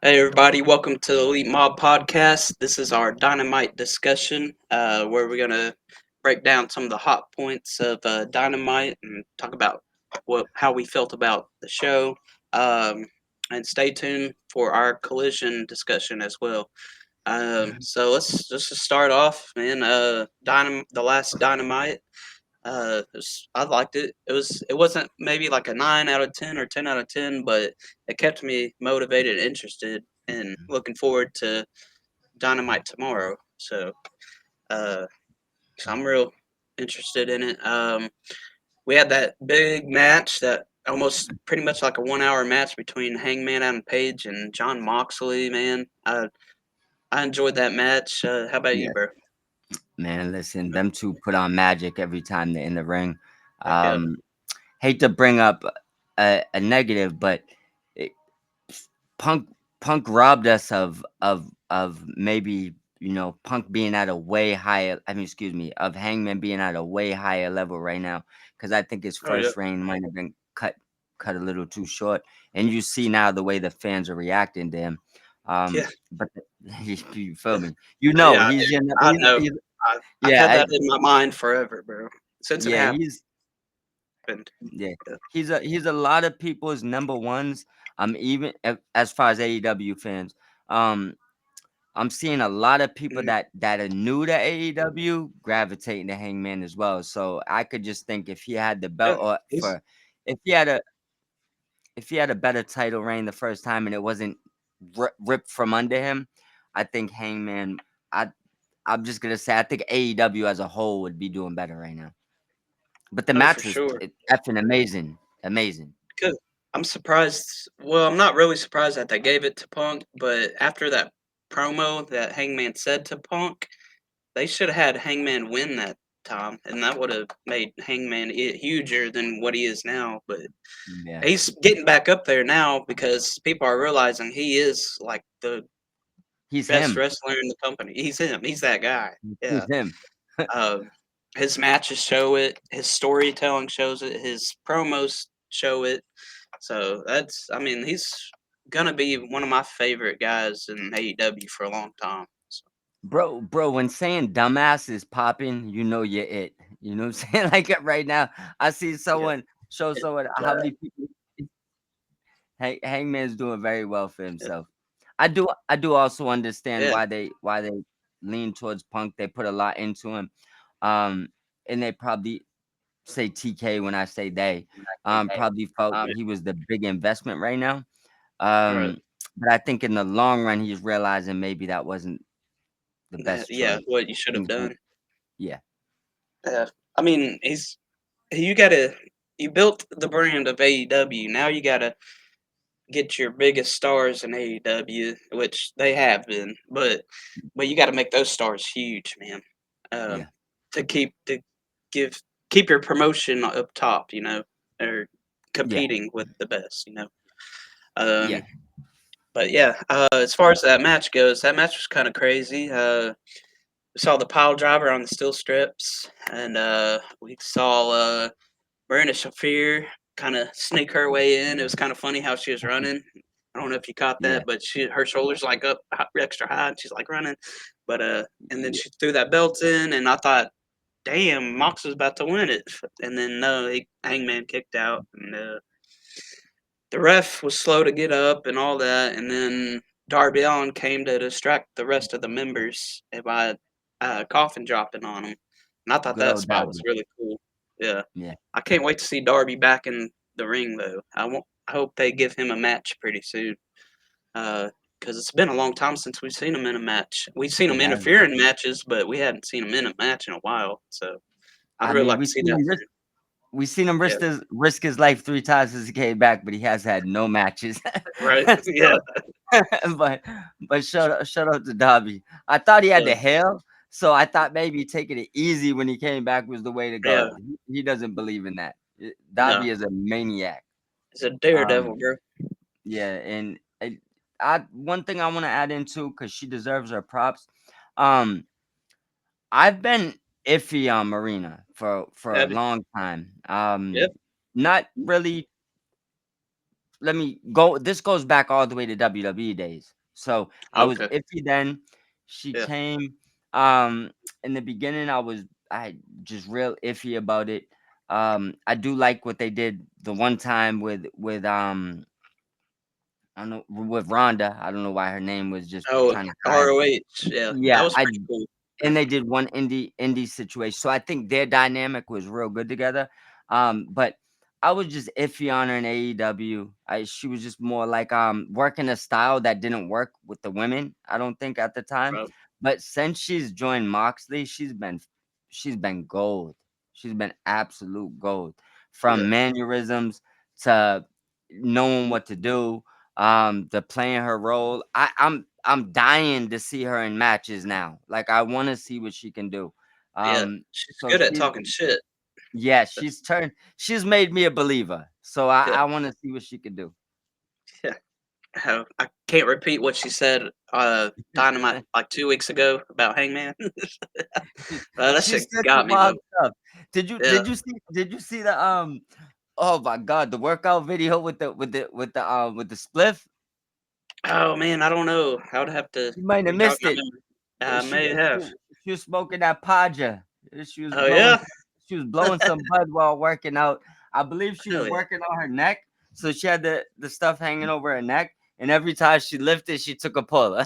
Hey everybody, welcome to the Elite Mob Podcast. This is our Dynamite discussion, where we're gonna break down some of the hot points of Dynamite and talk about how we felt about the show. Um, and stay tuned for our collision discussion as well. So let's just start off, man. The last Dynamite. I liked it. It wasn't maybe like a 9 out of 10 or 10 out of 10, but it kept me motivated, and interested, and looking forward to Dynamite tomorrow. Uh, so I'm real interested in it. We had that big match that almost pretty much like a 1 hour match between Hangman Adam Page and John Moxley. Man, I enjoyed that match. How about you, Yeah, bro? man. Listen, them two put on magic every time they're in the ring. Heck yeah. Um, Hate to bring up a negative, but it, Punk Punk robbed us of maybe Punk being at a way higher. I mean, excuse me, of Hangman being at a way higher level right now, because I think his Oh yeah. first reign might have been cut a little too short, and you see now the way the fans are reacting to him. Yeah. But you feel me? You know, Yeah. I know. I've had yeah, that in my mind forever, bro. Since it yeah, he's happened. yeah, Yeah. he's a lot of people's number ones. Even as far as AEW fans, um, I'm seeing a lot of people Mhm. that are new to AEW gravitating to Hangman as well. So I could just think if he had the Yeah. belt, or He's for if he had a if he had a better title reign the first time and it wasn't ripped from under him, I think Hangman. I I'm just gonna say I think AEW as a whole would be doing better right now. But the oh for match was sure. effing amazing, amazing. Because I'm surprised. Well, I'm not really surprised that they gave it to Punk, but after that promo that Hangman said to Punk, they should have had Hangman win that time, and that would have made Hangman huger than what he is now. But Yeah, he's getting back up there now because people are realizing he is like the he's best him. wrestler in the company. He's him. He's that guy. He's Yeah. him. Um, his matches show it. His storytelling shows it. His promos show it. So I mean, he's gonna be one of my favorite guys in AEW for a long time. So, Bro, when saying dumbass is popping, you know you're it. You know what I'm saying? Like right now, I see yeah, someone show yeah, someone how many people Hangman's doing very well for yeah, himself. I do also understand yeah. why they lean towards Punk. They put a lot into him. Um, and they probably say TK when I say they. Probably felt he was the big investment right now. Right. But I think in the long run, he's realizing maybe that wasn't the best Yeah, choice. what you should have Things went, done. yeah, Yeah. I mean, he's you gotta you built the brand of AEW. Now you gotta get your biggest stars in AEW, which they have been, but you got to make those stars huge, man. Um, yeah, to give keep your promotion up top, or yeah, competing with the best, Um, yeah. but yeah, as far as that match goes, that match was kind of crazy. We saw the pile driver on the steel strips, and we saw Marina Shafir kind of sneak her way in. It was kind of funny how she was running. I don't know if you caught Yeah, that, but her shoulders like up extra high, and she's like running. But and then yeah, she threw that belt in, and I thought, damn, Mox was about to win it, and then no, Hangman kicked out, and the ref was slow to get up and all that, and then Darby Allin came to distract the rest of the members by coffin dropping on him, and I thought good that old spot was Dobby. really cool. Yeah, Yeah, I can't wait to see Darby back in the ring though. I hope they give him a match pretty soon. Because it's been a long time since we've seen him in a match. We've seen it him has. interfere in matches, but we hadn't seen him in a match in a while. So I'd I really mean, like to see that for him. we seen him Yeah, risk his life 3 times since he came back, but he has had no matches. right. Yeah, So, but shout out to Dobby. I thought he had yeah, the hair, so I thought maybe taking it easy when he came back was the way to yeah. go. He doesn't believe in that. No, Dobby is a maniac. he's a Um, daredevil, bro. yeah, and I one thing I want to add into because she deserves her props. Um, I've been iffy on Marina for a Have it. long time. Yep. Not really let me go. This goes back all the way to WWE days. So I was Okay. iffy then. She Yeah. came. Um, in the beginning, I just real iffy about it. I do like what they did the one time with I don't know, with Rhonda. I don't know why her name was just Oh, kind of high. ROH. Yeah, that Yeah, was pretty cool. and they did one indie situation. So I think their dynamic was real good together. But I was just iffy on her in AEW. She was just more like working a style that didn't work with the women, I don't think at the time. Bro. But since she's joined Moxley, she's been gold. She's been absolute gold. Yeah. From mannerisms to knowing what to do, to playing her role. I'm dying to see her in matches now. Like I want to see what she can do. Yeah. She's So good at talking shit. yeah, she's made me a believer. So I, Yeah. I want to see what she can do. Yeah. I can't repeat what she said Dynamite like 2 weeks ago about Hangman. That She shit said got some me wild though. stuff. Did you Yeah. did you see did you see the oh my god, the workout video with the spliff? Oh man, I don't know. I would have to You might have rejog missed my it. memory. I She may she have. was she was smoking that Paja. She was Oh blowing yeah? some she was blowing some bud while working out. I believe she was Hell yeah. working on her neck, so she had the stuff hanging over her neck, and every time she lifted, she took a pull.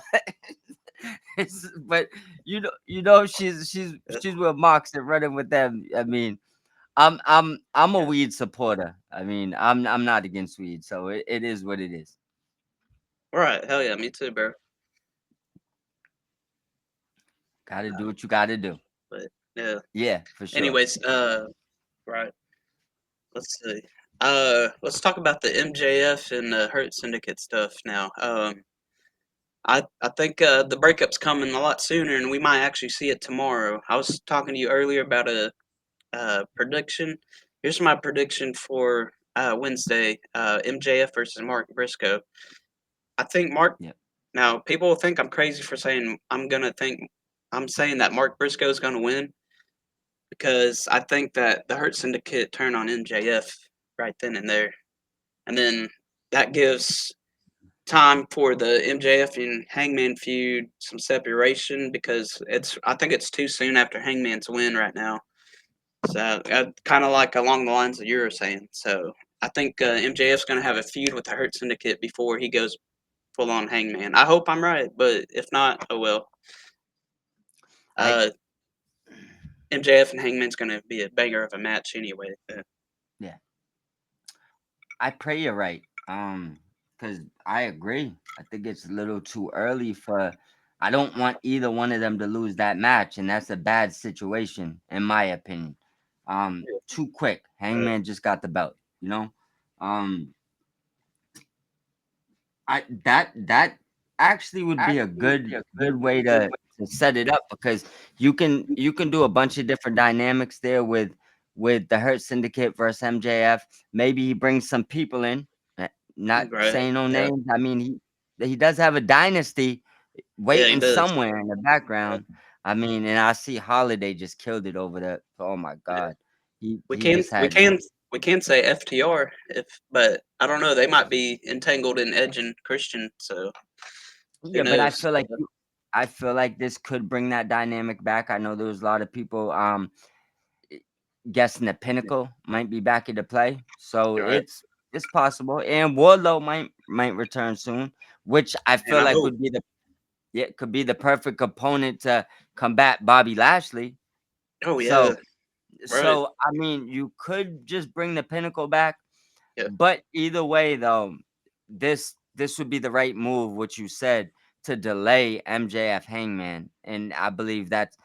But Yeah. she's with Mox and running with them. I mean, I'm a Yeah. weed supporter. I mean, I'm not against weed, so it is what it is. Right. Hell yeah, me too, bro. Gotta Uh, do what you gotta do. but yeah. Yeah, for sure. Anyways, right. Let's see. Let's talk about the MJF and the Hurt Syndicate stuff now. I think the breakup's coming a lot sooner, and we might actually see it tomorrow. I was talking to you earlier about a prediction. Here's my prediction for Wednesday: MJF versus Mark Briscoe. I think Mark. Yeah. Now, people will think I'm crazy for saying I'm saying that Mark Briscoe is going to win because I think that the Hurt Syndicate turn on MJF right then and there, and then that gives time for the MJF and Hangman feud some separation because I think it's too soon after Hangman's win right now. So kind of like along the lines that you were saying. So I think MJF's going to have a feud with the Hurt Syndicate before he goes full on Hangman. I hope I'm right, but if not, oh well. I Uh, MJF and Hangman's going to be a banger of a match anyway. yeah. I pray you're right. Because I agree. I think it's a little too early for. I don't want either one of them to lose that match, and that's a bad situation, in my opinion. Too quick. Uh, Hangman just got the belt, you know. Um, that actually would be a good way to set it up because you can do a bunch of different dynamics there with the Hurt Syndicate versus MJF. Maybe he brings some people in, not right. saying no Yeah. names. I mean, he does have a dynasty Yeah, he waiting does. somewhere in the Uh, background. I mean, and I see Holiday just killed it over there. Oh my yeah. God, he We he can just we had can we can say FTR but I don't know. They might be entangled in Edge and Christian, so who yeah, but I knows? feel like I feel like this could bring that dynamic back. I know there was a lot of people guessing the Pinnacle might be back into play, so All right, it's possible. And Wardlow might return soon, which I and feel I like hope. would be the yeah could be the perfect opponent to combat Bobby Lashley. Oh yeah, So right. I mean, you could just bring the Pinnacle back, Yeah. but either way, though, this would be the right move. What you said to delay MJF Hangman, and I believe that's.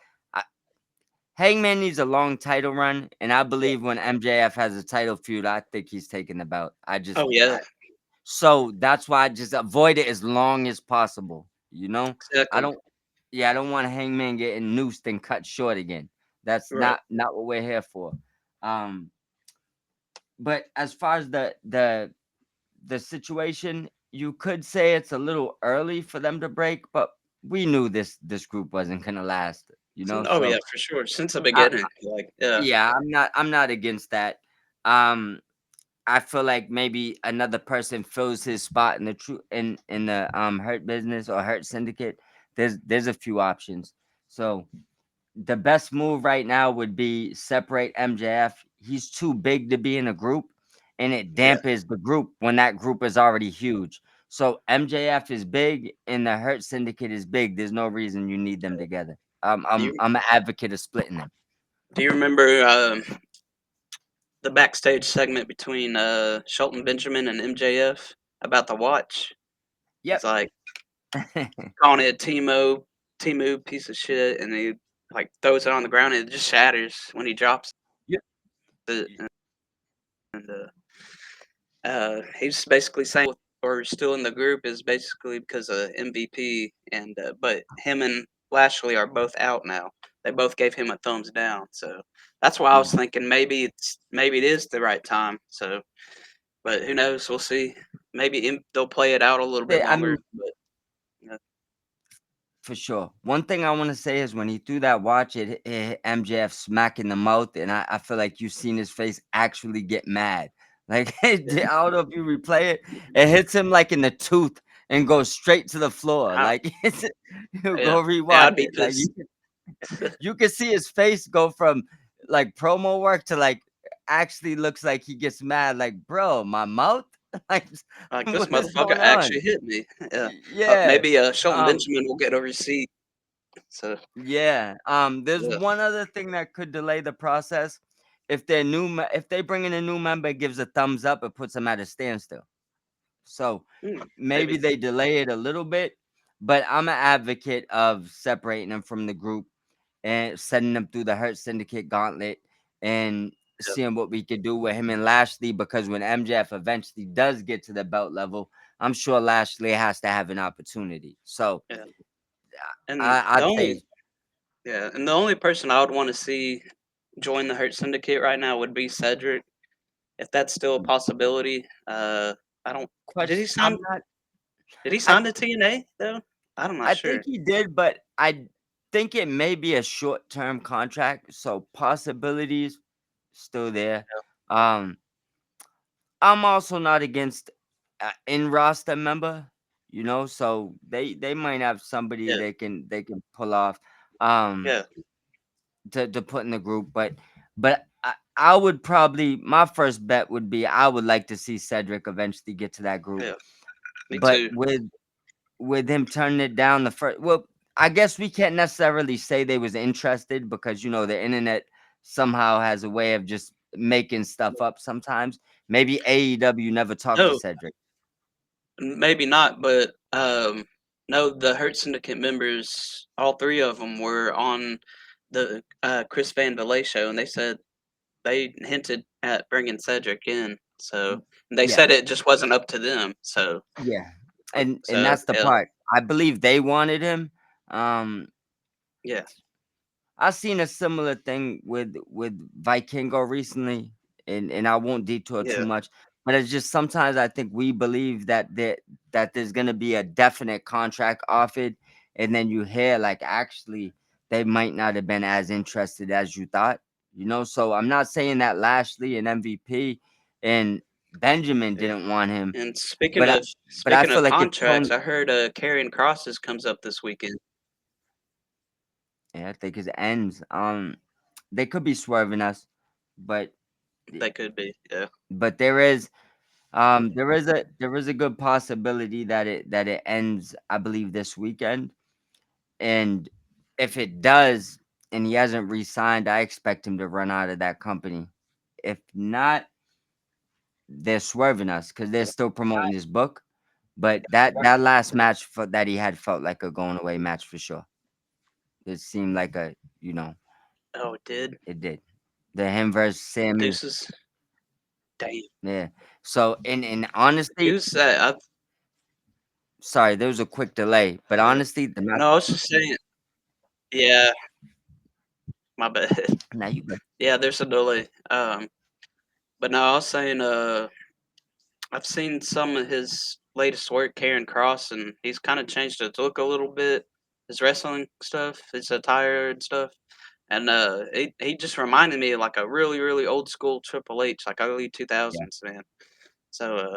Hangman needs a long title run, and I Yeah. believe when MJF has a title feud, I think he's taking the belt. Oh yeah, So that's why I just avoid it as long as possible. You know, I exactly. don't. Yeah, I don't want Hangman getting noosed and cut short again. That's Right. not what we're here for. Um, but as far as the situation, you could say it's a little early for them to break, but we knew this group wasn't gonna last. You know, Oh yeah, so for sure. Since the I, beginning, like yeah, yeah, I'm not against that. Um, I feel like maybe another person fills his spot in the in the Hurt business or Hurt syndicate. There's a few options. So the best move right now would be separate MJF. He's too big to be in a group, and it Yeah. dampens the group when that group is already huge. So MJF is big, and the Hurt Syndicate is big. There's no reason you need them together. Do you I'm an advocate of splitting them. do you remember the backstage segment between Shelton Benjamin and MJF about the watch? He's Yep. like calling it Timu piece of shit, and he like throws it on the ground and it just shatters when he drops Yep. it. And he's basically saying or still in the group is basically because of MVP, and but him and Lashley are both out now. They both gave him a thumbs down, so that's why I was thinking maybe it is the right time. So, but who knows? We'll see. Maybe they'll play it out a little bit I mean, longer. But you know, for sure. One thing I want to say is when he threw that watch, it hit MJF smack in the mouth, and I feel like you've seen his face actually get mad. Like I don't know if you replay it, it hits him like in the tooth and goes straight to the floor. I, Like you yeah, go yeah, rewatch I'd be it. Like pissed. you can see his face go from like promo work to like actually looks like he gets mad. Like bro, my mouth. Like Like this what is motherfucker going on? actually hit me. Yeah, Yeah. maybe Shelton Um. Benjamin will get a receipt. So Yeah. There's yeah, one other thing that could delay the process. If they're if they bring in a new member, it gives a thumbs up, it puts them at a standstill. So maybe maybe. they delay it a little bit, but I'm an advocate of separating them from the group and sending them through the Hurt Syndicate gauntlet and Yeah, seeing what we could do with him and Lashley. Because when MJF eventually does get to the belt level, I'm sure Lashley has to have an opportunity. So yeah. And the I'd only say Yeah, and the only person I would want to see join the Hurt Syndicate right now would be Cedric, if that's still a possibility. I don't. Did he question. sign? Did he I sign to TNA though? I'm not I think sure. he did, but I think it may be a short-term contract, so possibilities still there. Um, I'm also not against in roster member, so they might have somebody Yeah, they can pull off um yeah, to put in the group, but I would probably my first bet would be I would like to see Cedric eventually get to that group, yeah. Me but too. with him turning it down the first, well, I guess we can't necessarily say they was interested because the internet somehow has a way of just making stuff up sometimes. Maybe AEW never talked to No, Cedric. maybe not. But no, the Hurt Syndicate members, all three of them, were on the Chris Van Delay show, and they said they hinted at bringing Cedric in. So they Yeah, said it just wasn't up to them. So yeah, and so that's the yeah, part. I believe they wanted him. Um, yeah, I seen a similar thing with Vikingo recently, and I won't detour too yeah, much, but it's just sometimes I think we believe that there's gonna be a definite contract offered, and then you hear like actually they might not have been as interested as you thought, So I'm not saying that Lashley and MVP and Benjamin yeah. didn't want him, And but I speaking feel of like it's contracts, tone. I heard Karrion Crosses comes up this weekend. Yeah, I think it ends. They could be swerving us, but That could be, yeah, but there is a good possibility that it ends, I believe, this weekend. And if it does and he hasn't re-signed, I expect him to run out of that company. If not, they're swerving us because they're yeah. still promoting his book. But that last match that he had felt like a going away match for sure. It seemed like Oh, it did. it did. The him versus Sammy. Deuces. Damn. Yeah. So and He honestly, was that. sorry, there was a quick delay, but Yeah. honestly, the match. No, I was just saying. Yeah, my bad. Now you good. Yeah, there's a delay. But no, I was saying. I've seen some of his latest work, Karen Cross, and he's kind of changed his look a little bit. His wrestling stuff, his attire and stuff. and he just reminded me of like a really really old school Triple H, like early two Yeah, thousands man. So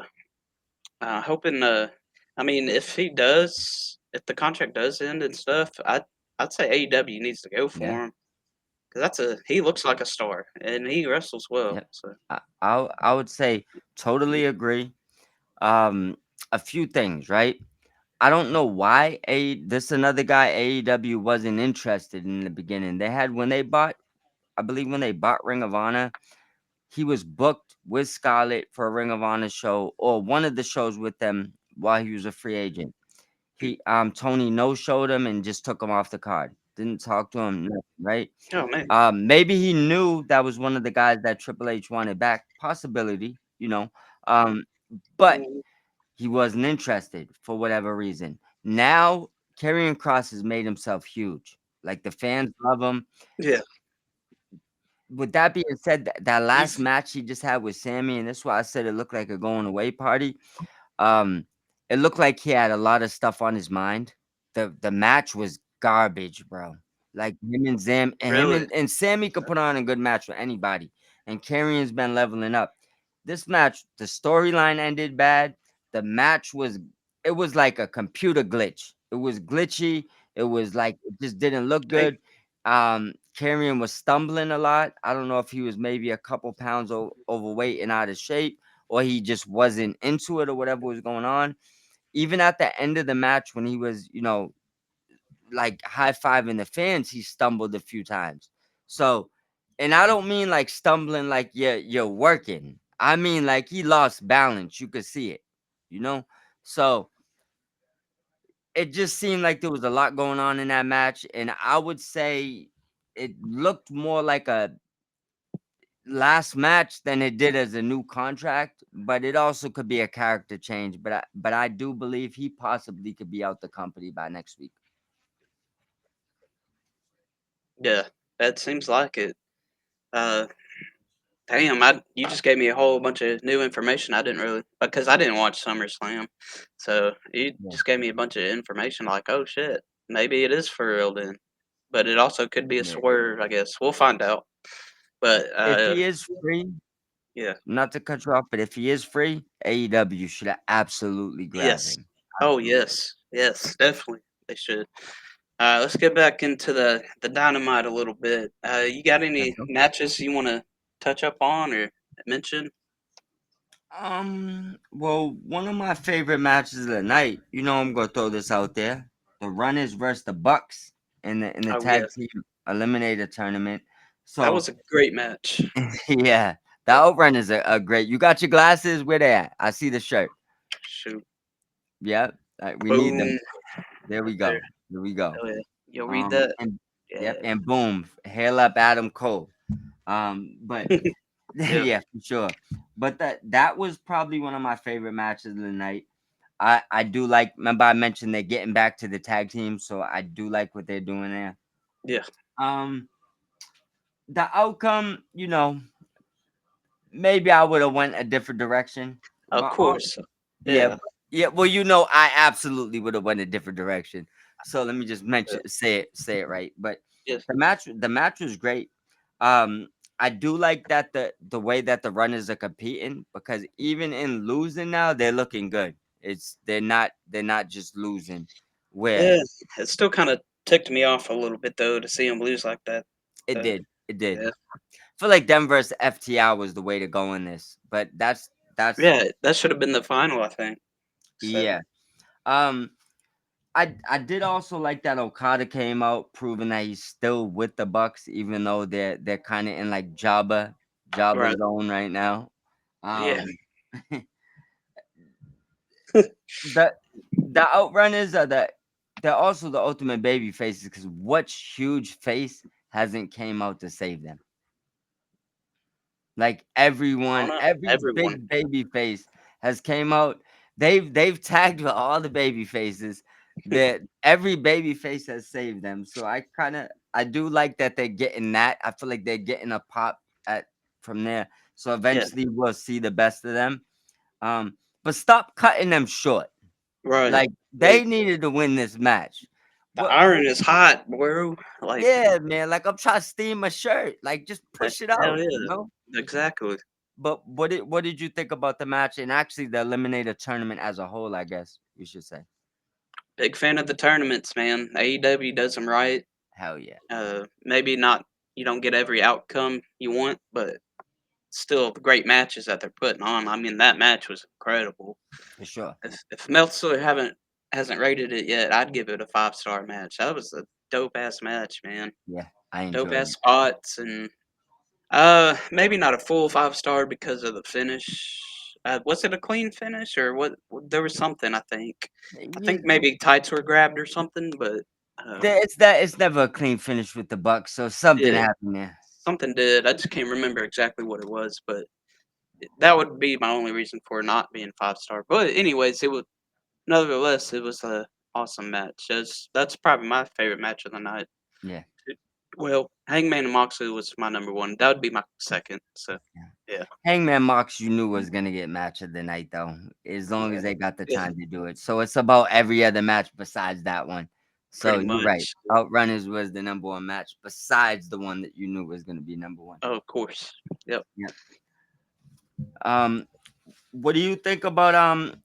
hoping I mean if the contract does end and stuff, I'd say AEW needs to go yeah, for him because he looks like a star and he wrestles well. yep. So I would say totally agree. Um, a few things, right? I don't know why this another guy AEW wasn't interested in the beginning. They had when they bought, I believe when they bought Ring of Honor, he was booked with Scarlett for a Ring of Honor show or one of the shows with them while he was a free agent. Tony no showed him and just took him off the card. Didn't talk to him, nothing, right? oh man, Maybe he knew that was one of the guys that Triple H wanted back. Possibility, you know. Um, but mm, he wasn't interested for whatever reason. Now, Karrion Kross has made himself huge. Like the fans love him. yeah, With that being said, that last you've match he just had with Sammy, and that's why I said it looked like a going away party. Um, it looked like he had a lot of stuff on his mind. The match was garbage, bro. Like him and Zam and him really and Sammy could put on a good match for anybody. And Karrion's been leveling up. This match, the storyline ended bad. The match was it was like a computer glitch. It was glitchy. It was like it just didn't look dang, good. Karrion was stumbling a lot. I don't know if he was maybe a couple pounds overweight and out of shape or he just wasn't into it or whatever was going on. Even at the end of the match, when he was, like high fiving the fans, he stumbled a few times. So, and I don't mean like stumbling like you're working. I mean like he lost balance. You could see it, you know. So it just seemed like there was a lot going on in that match, and I would say it looked more like a last match than it did as a new contract, but it also could be a character change. But I do believe he possibly could be out the company by next week. yeah, that seems like it. Uh, Damn, you just gave me a whole bunch of new information I didn't really because I didn't watch SummerSlam, so you Yeah. just gave me a bunch of information like, oh shit, maybe it is for real then, but it also could be a Yeah. swerve. I guess we'll find out. But If he is free, yeah, not to cut you off, but if he is free, AEW should absolutely grab yes, him. oh Absolutely. yes, yes, definitely they should. Let's get back into the dynamite a little bit. You got Let's any go. matches you want to touch up on or mention? Well, one of my favorite matches of the night, I'm gonna throw this out there. The Runners versus the Bucks in the Oh tag yes, team eliminator tournament. that So was a great match. yeah, the Outrunners are great. You got your glasses? Where they at? I see the shirt. Shoot, Yeah, we need them. boom, There we right there. go. There we go. Oh yeah, you'll read that. And Yeah, yep, and boom, hail up Adam Cole. But yeah, yeah, for sure. But that was probably one of my favorite matches of the night. I do like. Remember, I mentioned they're getting back to the tag team, so I do like what they're doing there. yeah. Um, the outcome, maybe I would have went a different direction, Of but course. yeah, Yeah, yeah. Well, I absolutely would have went a different direction. So let me just yeah, say it right. But yes, the match was great. Um, I do like that the way that the runners are competing because even in losing now, they're looking good. They're not just losing. Where yeah. It still kind of ticked me off a little bit though to see him lose like that. it Uh, did, it did. yeah, I feel like them versus FTR was the way to go in this, but that's yeah. That should have been the final, I think. So yeah. Um, I did also like that Okada came out proving that he's still with the Bucks, even though they're kind of in like Jabba right, zone right now. yeah, Um, the Outrunners are they're also the ultimate baby faces because what huge face hasn't came out to save them? Like I don't know. every Everyone. big baby face has came out. They've tagged with all the baby faces. That every baby face has saved them. So I do like that they're getting that. I feel like they're getting a pop at from there. So Yeah, eventually we'll see the best of them. But stop cutting them short. right. Like They they needed to win this match. The What iron is hot, bro. Like, Yeah, man, like, I'm trying to steam my shirt, like, just push it hell out, you yeah, know? exactly. But what did you think about the match and actually the eliminator tournament as a whole, I guess you should say? Big fan of the tournaments, man. AEW does them right. Hell yeah, Maybe not. You don't get every outcome you want, but still the great matches that they're putting on. I mean, that match was incredible. for sure. If Meltzer hasn't rated it yet, I'd give it a 5-star match. That was a dope ass match, man. Yeah, I Dope enjoyed ass it. spots and maybe not a full 5-star because of the finish. Was it a clean finish or what? There was something I think. I think You maybe tights were grabbed or something, but it's never a clean finish with the Bucks, so something yeah, happened there. something did. I just can't remember exactly what it was, but that would be my only reason for not being 5-star. But anyways, it was nevertheless it was a awesome match. That's probably my favorite match of the night. Yeah, It- Well, Hangman and Moxley was my number one. That would be my second. So yeah. yeah, Hangman Mox, you knew was gonna get match of the night though, as long yeah, as they got the yeah. time to do it. So it's about every other match besides that one. So Pretty you're right. much. Outrunners was the number one match besides the one that you knew was gonna be number one. Oh, of course. Yep. Yeah. Um, what do you think about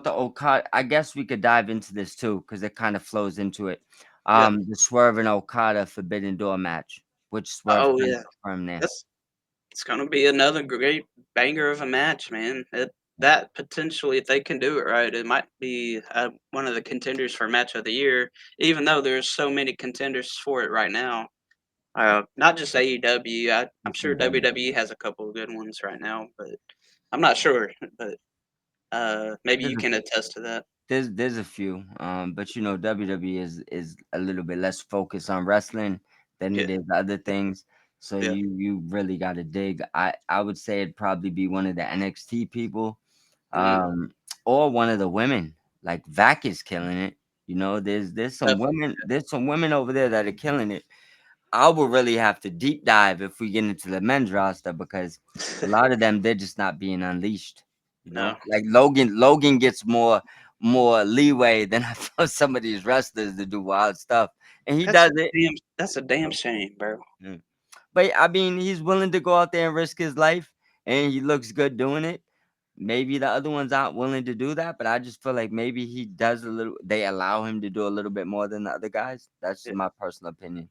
the Okada? I guess we could dive into this too because it kind of flows into it. Yeah. The Swerve and Okada Forbidden Door match, which Swerve Oh kind of yeah. confirmed there. That's it's gonna be another great banger of a match, man. That potentially, if they can do it right, it might be one of the contenders for match of the year. Even though there's so many contenders for it right now, not just AEW. I'm sure ECW. WWE has a couple of good ones right now, but I'm not sure. But maybe There's you a can attest to that. there's a few, but WWE is a little bit less focused on wrestling than Yeah, it is other things. So yeah. you really got to dig. I would say it'd probably be one of the NXT people, Hmm. um, or one of the women. Like Vac is killing it. You know, Definitely. there's some women over there that are killing it. I will really have to deep dive if we get into the men's roster because a lot of them they're just not being unleashed. You know, No, like Logan gets more leeway than I feel some of these wrestlers to do wild stuff, and he does it. that's a damn shame, bro. Mm. But I mean, he's willing to go out there and risk his life, and he looks good doing it. Maybe the other ones aren't willing to do that, but I just feel like maybe he does a little. They allow him to do a little bit more than the other guys. That's just my personal opinion.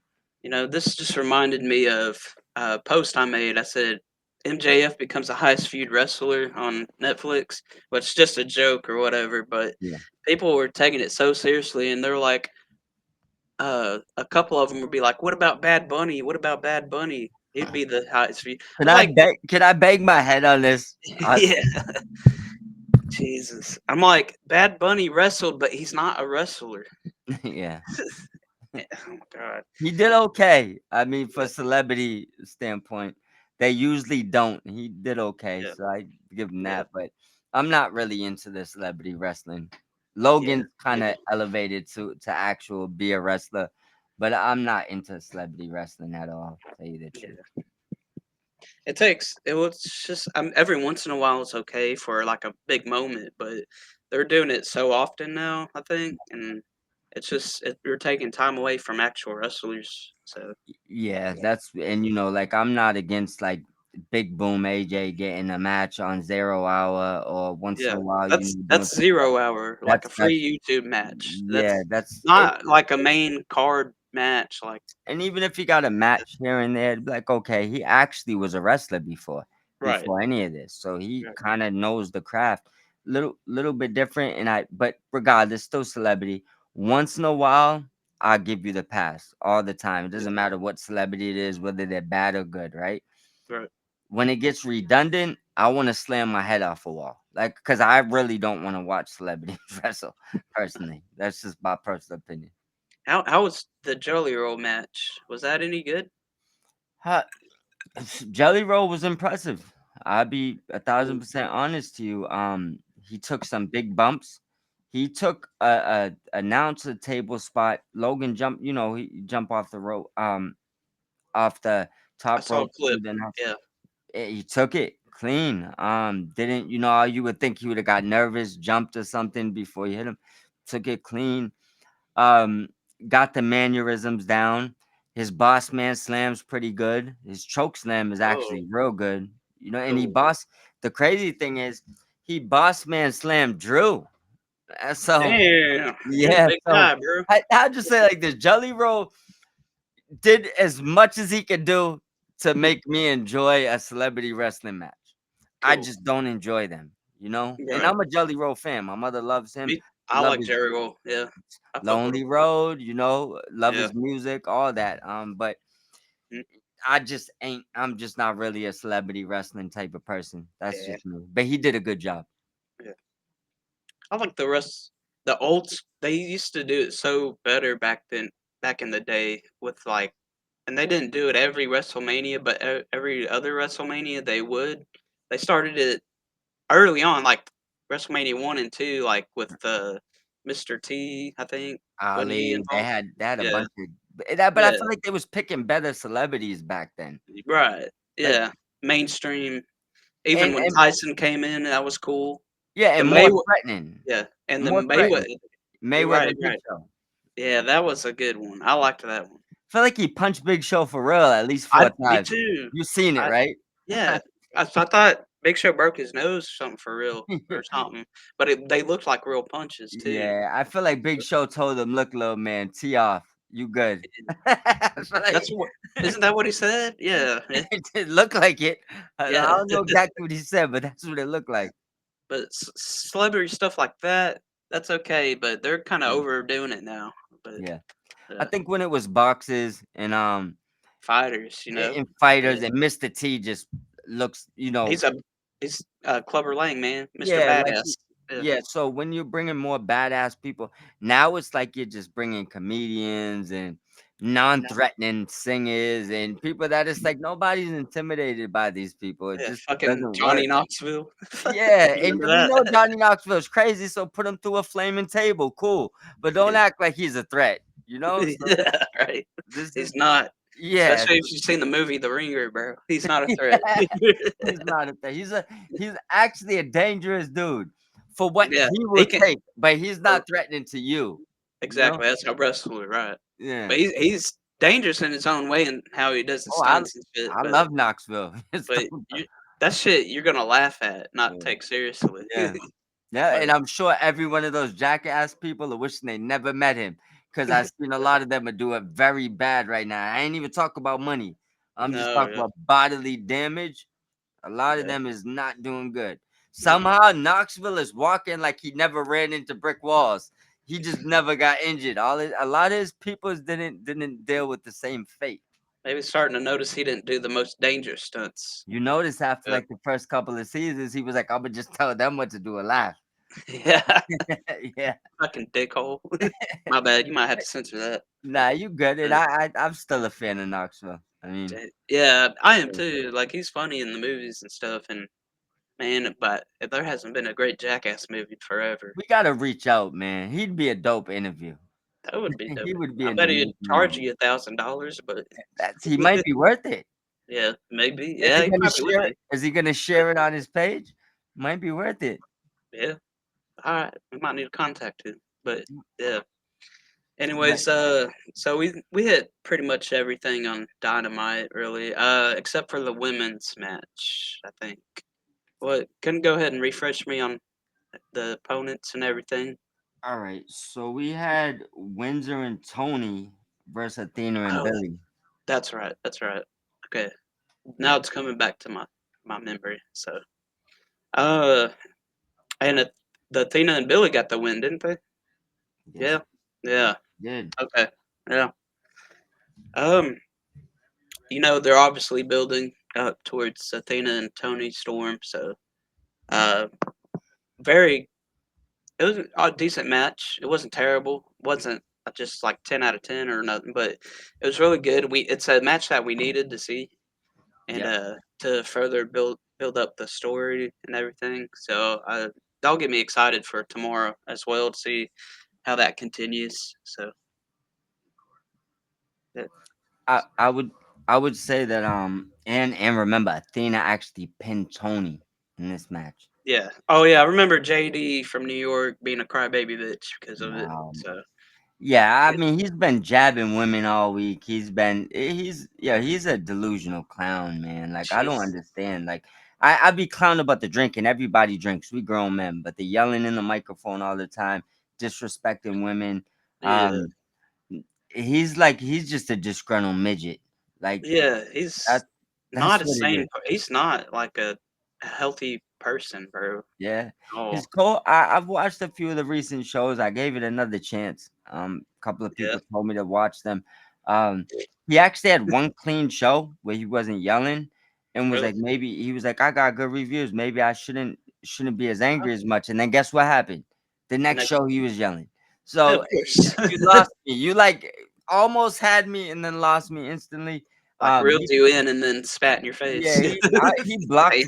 This just reminded me of a post I made. I said MJF becomes the highest viewed wrestler on Netflix, which is just a joke or whatever, but Yeah. people were taking it so seriously, and they're like, a couple of them would be like, "What about Bad Bunny? What about Bad Bunny? He'd be the highest viewed." Can I'm I like, beg? Can I beg my head on this? yeah, Jesus. I'm like, Bad Bunny wrestled, but he's not a wrestler. Yeah, Oh my god. he did okay. I mean, for celebrity standpoint, they usually don't. He did okay, Yeah, so I give him yeah, that. But I'm not really into the celebrity wrestling. yeah, Logan's kind yeah, of elevated to actual be a wrestler, but I'm not into celebrity wrestling at all. To tell you the truth. yeah. It was just every once in a while it's okay for like a big moment, but they're doing it so often now, I think, and you're taking time away from actual wrestlers. So Yeah, that's and like I'm not against like Big Boom AJ getting a match on 0 hour or once in yeah, a while, doing that's 0 hour, like a that's free YouTube match. yeah, That's that's it. not like a main card match. Like And even if he got a match here and there, it'd be like, okay, he actually was a wrestler right, before any of this. So he right, kind of knows the craft. Little bit different. But regardless, still celebrity. Once in a while, I'll give you the pass all the time. It yeah, doesn't matter what celebrity it is, whether they're bad or good, right? right, When it gets redundant, I want to slam my head off a wall. Like, because I really don't want to watch celebrities wrestle personally. That's just my personal opinion. How was the Jelly Roll match? Was that any good? Huh, Jelly Roll was impressive. I'd be a Mm, 1000% honest to you. He took some big bumps. He took a announcer table spot. Logan jumped, he jump off the rope, off the I top saw a rope to clip. the announcer. Yeah, He took it clean. Didn't you would think he would have got nervous, jumped or something before he hit him. Took it clean. Um, got the mannerisms down. His boss man slam's pretty good. His choke slam is Oh, actually real good. And he cool. boss. The crazy thing is, he boss man slammed Drew. So Damn, you're a yeah, big so guy, bro. I'll just say like this: Jelly Roll did as much as he could do to make me enjoy a celebrity wrestling match. I Cool. just don't enjoy them, And Right. I'm a Jelly Roll fan. My mother loves him. I Love like his Jerry Roll. Yeah, I fuck with him. Lonely Road, love Yeah. his music, all that. But Mm, I just ain't. I'm just not really a celebrity wrestling type of person. That's yeah. just me. But he did a good job. Yeah. I like the rest. The olds. They used to do it so better back in the day with like, and they didn't do it every WrestleMania, but every other WrestleMania they would. They started it early on, like WrestleMania 1 and 2, like with Mr. T, I think, when he Ali, they involved. had they had a Yeah, bunch of, but I yeah, feel like they was picking better celebrities back then. right, Like yeah, mainstream. Even when and Tyson came in, that was cool. yeah, The and more Maywe threatening, Yeah, and the more threatening. Mayweather. You're Mayweather right, and Big right. Show. Yeah, that was a good one. I liked that one. I feel like he punched Big Show for real at least I 4 Me times. too. You seen it, I right? Yeah, I thought Big Show broke his nose or something for real or something, but they looked like real punches too. Yeah, I feel like Big Show told him, "Look, little man, tee off. You good." I feel That's like what Isn't that what he said? Yeah, it did look like it. I yeah. don't know exactly what he said, but that's what it looked like. But celebrity stuff like that, that's okay, but they're kinda Yeah, overdoing it now. But, yeah. I uh, think when it was boxes and fighters, and Yeah. fighters and Mr. T just looks, He's a he's, Clubber Lang, man, Mr. yeah, like Badass. Yeah. yeah. So when you're bringing more badass people, now it's like you're just bringing comedians and No, non-threatening singers and people that it's like nobody's intimidated by these people. It yeah, just fucking doesn't Johnny work. Knoxville. Yeah, You and remember we know that? Johnny Knoxville is crazy, so put him through a flaming table, cool. But don't Yeah. act like he's a threat, So Yeah, right. this is He's not. yeah, Especially if you've seen the movie The Ringer, bro. He's not a threat. yeah. He's not a threat. He's actually a dangerous dude for what Yeah, he he will can take, but he's or not threatening to you, you know? exactly, that's how wrestler, right. Yeah. But he's dangerous in his own way and how he does his Oh, I stunts and shit, I love Knoxville. It's but that shit you're gonna laugh at, not yeah. take seriously. Yeah. Yeah, Like, and I'm sure every one of those jackass people are wishing they never met him, because 'cause I've seen a lot of them are doing very bad right now. I ain't even talk about money. I'm just no, talking yeah, about bodily damage. A lot of yeah, them is not doing good. no. Somehow Knoxville is walking like he never ran into brick walls. He just never got injured. A lot of his peoples didn't deal with the same fate. Maybe starting to notice he didn't do the most dangerous stunts. You notice after Yeah. like the first couple of seasons, he was like, "I'ma just tell them what to do and laugh." Yeah, Yeah. fucking dickhole. My bad, you might have to censor that. Nah, you good. And Uh, I'm still a fan of Knoxville. I mean, yeah, I am yeah. too, like, he's funny in the movies and stuff, and man, but there hasn't been a great Jackass movie in forever. We gotta reach out, man. He'd be a dope interview. That would be dope. He would be I an bet he'd amazing charge interview. you $1,000, but He might be worth it. yeah, maybe. Is Yeah, he he gonna probably would share it? be. Is he gonna share it on his page? Might be worth it. Yeah. Alright, we might need to contact him. But yeah. But Anyways, so we hit pretty much everything on Dynamite really, except for the women's match, I think. What can you go ahead and refresh me on the opponents and everything? all right, so we had Windsor and Tony versus Athena and Oh, Billy. that's right. That's right. Okay. Now Yeah. it's coming back to my memory. So, uh, and the Athena and Billy got the win, didn't they? Yes, Yeah. Yeah. did. Okay. Yeah. Um, they're obviously building up towards Athena and Tony Storm, so uh, very it was a decent match. It wasn't terrible. Wasn't just like 10 out of 10 or nothing, but it was really good. It's a match that we needed to see and Yep. to further build up the story and everything. So that'll get me excited for tomorrow as well to see how that continues. So yeah, I would say that and remember Athena actually pinned Tony in this match. yeah. Oh yeah, I remember JD from New York being a crybaby bitch because of it. Now So Yeah, I mean, he's been jabbing women all week. He's a delusional clown, man. Like, I don't She's understand. Like, I be clowning about the drinking. Everybody drinks. We grown men, but the yelling in the microphone all the time, disrespecting women. yeah, Um, he's just a disgruntled midget. Like yeah. that. Not That's a what it sane. is. He's not like a healthy person, bro. Yeah, Oh, his Cole. I've watched a few of the recent shows. I gave it another chance. A couple of yeah, people told me to watch them. Um, he actually had one clean show where he wasn't yelling, and was really. like, maybe he was like, I got good reviews. Maybe I shouldn't be as angry as much. And then guess what happened? The The next next, show he was yelling. So of course, you lost me. You like almost had me and then lost me instantly. like reeled He you in and then spat in your yeah, face. he blocked Hey,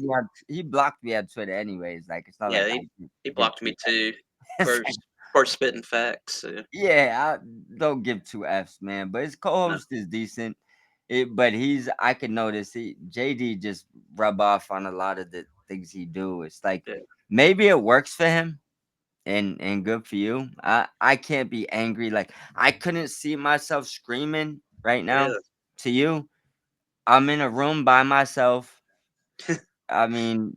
me on Twitter anyways. Like it's not like yeah, I he give blocked two me too F's. for for spitting facts. So, Yeah, I don't give two F's, man. But his no, co-host is decent. But I can notice JD just rub off on a lot of the things he do. It's like yeah, maybe it works for him and good for you. I can't be angry. Like I couldn't see myself screaming right yeah, now to you. I'm in a room by myself. I mean,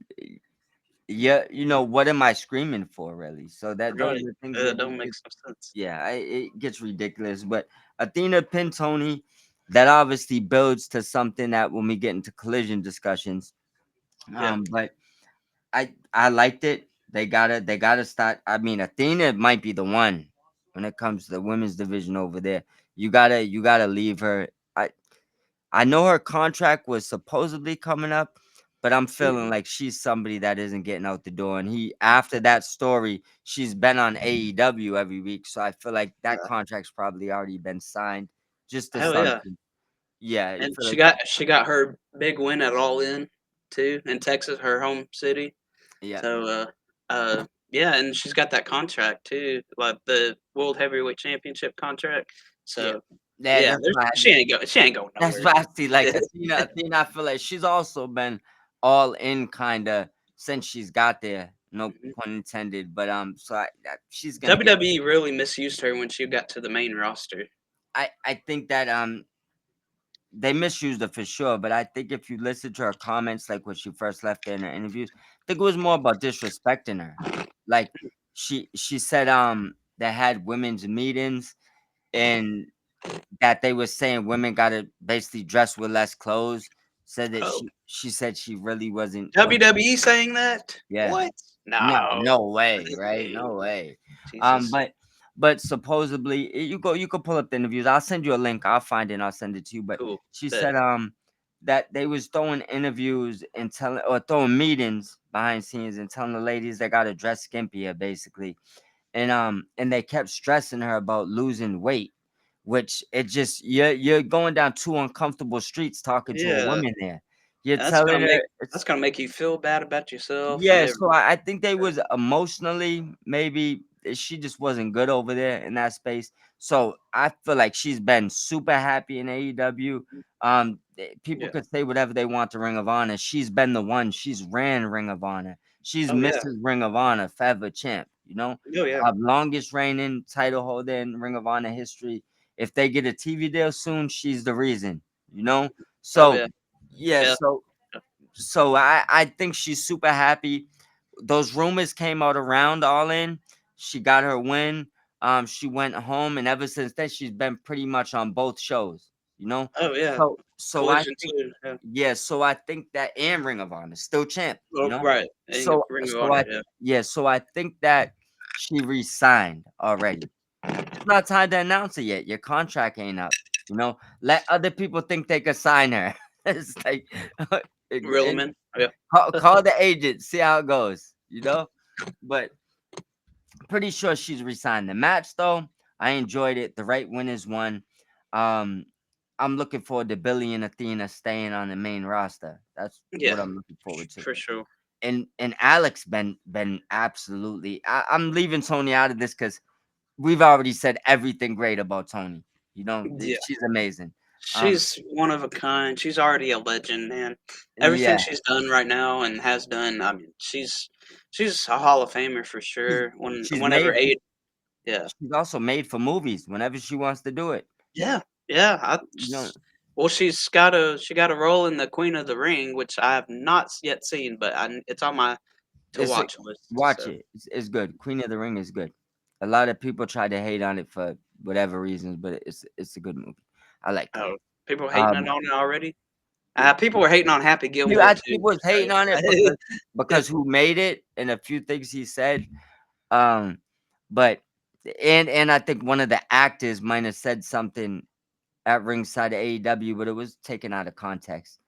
yeah, what am I screaming for, really? So that those right. are the things that Don't make some sense. yeah, it gets ridiculous. But Athena pin Tony, that obviously builds to something that when we get into collision discussions. Yeah, But I liked it. They gotta start. I mean, Athena might be the one when it comes to the women's division over there. You gotta leave her. I know her contract was supposedly coming up, but I'm feeling like she's somebody that isn't getting out the door. And after that story, she's been on AEW every week. So I feel like that uh, contract's probably already been signed. Just hell yeah. assumption. Yeah, you And feel like she got her big win at All In too in Texas, her home city. yeah, So yeah, and she's got that contract too, like the World Heavyweight Championship contract. yeah. So Yeah, yeah, that's why she ain't going that's nowhere. why I see like Yeah, Athena, I feel like she's also been all in kinda since she's got there. No mhm. pun intended. But so she's gonna get WWE really misused her when she got to the main roster. I think that they misused her for sure, but I think if you listen to her comments, like when she first left there in her interviews, I think it was more about disrespecting her. Like she said, they had women's meetings and that they were saying women gotta basically dress with less clothes. Said that Oh, she said she really wasn't. WWE saying that? Yeah. What? No, No. no way, right? No way. Jesus. But supposedly you could pull up the interviews. I'll send you a link. I'll find it and I'll send it to you. But Cool. she Bet. said that they was throwing interviews and telling or throwing meetings behind scenes and telling the ladies they gotta dress skimpier basically. And they kept stressing her about losing weight, which it just you're going down two uncomfortable streets talking to a Yeah. woman there. You're That's telling gonna her make it's that's gonna make you feel bad about yourself and yeah, everything. so I think they was emotionally maybe she just wasn't good over there in that space. So I feel like she's been super happy in AEW. People Yeah. could say whatever they want to Ring of Honor. She's been the one. She's ran Ring of Honor. She's Oh yeah. Mrs. Ring of Honor, forever champ. Oh yeah. Longest reigning title holder in Ring of Honor history. If they get a TV deal soon, she's the reason. You know. Oh So yeah. yeah, Yeah. so I think she's super happy. Those rumors came out around All In. She got her win. She went home, and ever since then, she's been pretty much on both shows. You know, Oh yeah. so I Collision think too. Yeah. yeah, so I think that and Ring of Honor still champ. You Oh, know, right. And so Ring of so Honor. I Yeah. yeah, so I think that she resigned already. It's not time to announce it yet. Your contract ain't up. Let other people think they could sign her. It's like, and Reelman. Yeah. call the agent, see how it goes. But pretty sure she's resigned. The match though, I enjoyed it. The right winners won. Um, I'm looking forward to Billy and Athena staying on the main roster. That's what Yeah. I'm looking forward to. For sure. And Alex been absolutely. I'm leaving Tony out of this because we've already said everything great about Tony. Yeah. She's amazing. Um, She's one of a kind. She's already a legend, man. Everything yeah, she's done right now and has done, I mean, she's a Hall of Famer for she's sure. she's Whenever made A Yeah. She's also made for movies whenever she wants to do it. Yeah. Yeah. You know, Well, she got a role in the Queen of the Ring, which I have not yet seen, but it's on my to it's a, watch list. watch So, it. It's good. Queen of the Ring is good. A lot of people try to hate on it for whatever reasons, but it's a good movie. I like it. oh, people hating Um, on it already. it, People were hating on Happy Gilmore I too. people was hating on it So, because who made it and a few things he said. Um, but and I think one of the actors might have said something at ringside of AEW, but it was taken out of context.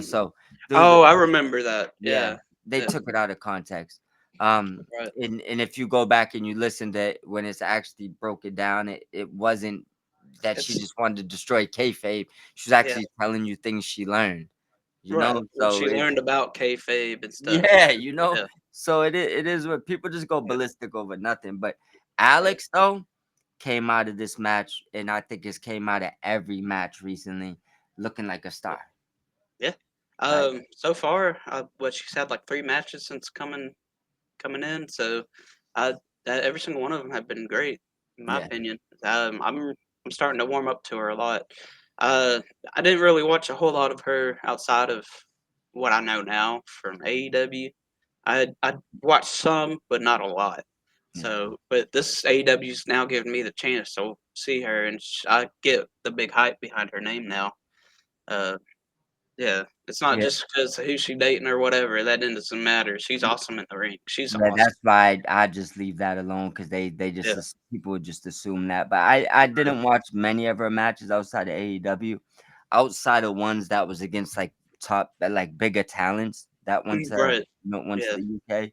So there was oh, I remember that. yeah, Yeah. they Yeah. took it out of context. Um, Right. and if you go back and you listen to it, when it's actually broken down, it wasn't that she It's just wanted to destroy kayfabe. She was yeah. actually telling you things she learned. Right. Well, So she it learned about kayfabe and stuff. yeah, Yeah. so it is what people just go Yeah. ballistic over nothing. But Right. Alex though came out of this match, and I think it's came out of every match recently, looking like a star. Yeah. Like So far, what she's had like 3 matches since coming in. So, uh, every single one of them have been great, in my yeah, opinion. I'm starting to warm up to her a lot. Uh, I didn't really watch a whole lot of her outside of what I know now from AEW. I watched some, but not a lot. yeah. So, but this AEW's now giving me the chance to see her, and I get the big hype behind her name now. Uh, yeah, it's not Yeah, just because who she dating or whatever. That doesn't matter. She's awesome in the ring. She's yeah, awesome. that's why I just leave that alone because they just Yeah, people would just assume that. But I didn't watch many of her matches outside of AEW, outside of ones that was against like top like bigger talents that right. went to Yeah, the UK.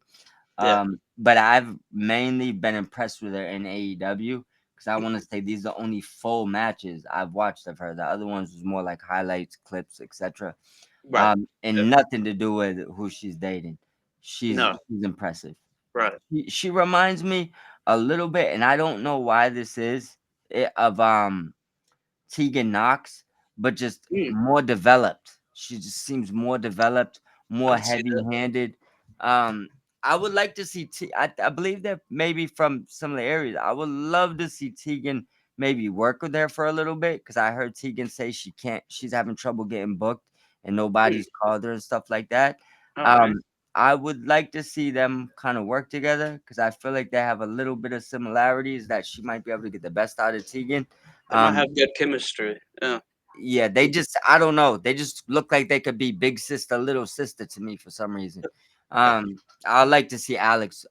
yeah, But I've mainly been impressed with her in AEW because I want to say these are the only full matches I've watched of her. The other ones was more like highlights, clips, etc. right. Yeah, And nothing to do with who she's dating. no, She's impressive. right. She reminds me a little bit, and I don't know why this is of Tegan Knox, but just Mm, more developed. She just seems more developed, I more can see that. heavy-handed. Um, I would like to see. I believe that maybe from some of the areas, I would love to see Tegan maybe work with her for a little bit because I heard Tegan say she can't. She's having trouble getting booked, and Mm, nobody's called her and stuff like that. all right, Um, I would like to see them kind of work together because I feel like they have a little bit of similarities that she might be able to get the best out of Tegan. they might Um, have good chemistry. Yeah, yeah, they just I don't know. They just look like they could be big sister, little sister to me for some reason. I like to see Alex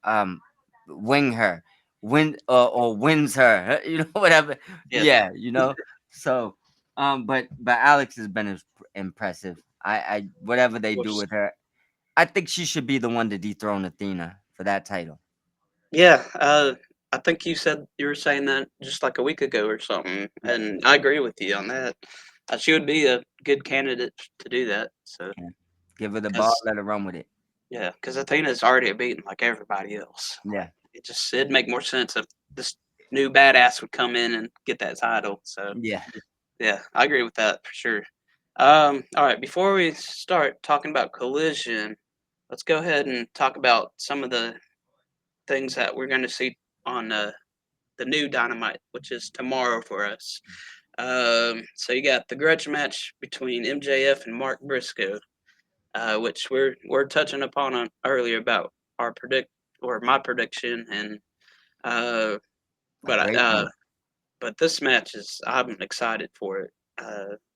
wing her, win or wins her, whatever. yeah. Yeah, So but Alex has been impressive. I whatever Of they do course. with her, I think she should be the one to dethrone Athena for that title. Yeah. I think you were saying that just like a week ago or something, Yeah, and I agree with you on that. She would be a good candidate to do that. So, yeah. Give her the ball, because let her run with it. yeah, because Athena's already beaten like everybody else. Like Yeah, it'd make more sense if this new badass would come in and get that title. So yeah. yeah, I agree with that for sure. All right, before we start talking about collision, let's go ahead and talk about some of the things that we're going to see on the new Dynamite, which is tomorrow for us. So you got the grudge match between MJF and Mark Briscoe, which we're touching upon earlier about our predict or my prediction, and uh, A but great uh, one. but this match is I'm excited for it.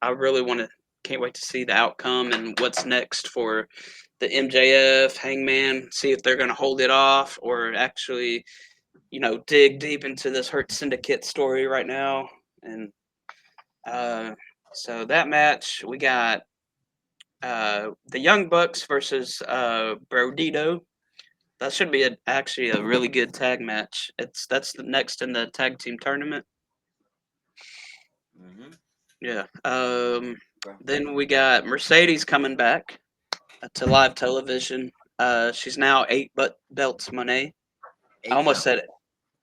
I really can't wait to see the outcome and what's next for the MJF Hangman. See if they're going to hold it off or actually, dig deep into this Hurt Syndicate story right now. And uh, so that match we got the Young Bucks versus Brodito. That should be actually a really good tag match. That's the next in the tag team tournament. Mm-hmm. Yeah. Then we got Mercedes coming back to live television. She's now belts Monet. I Eight almost belt. said it.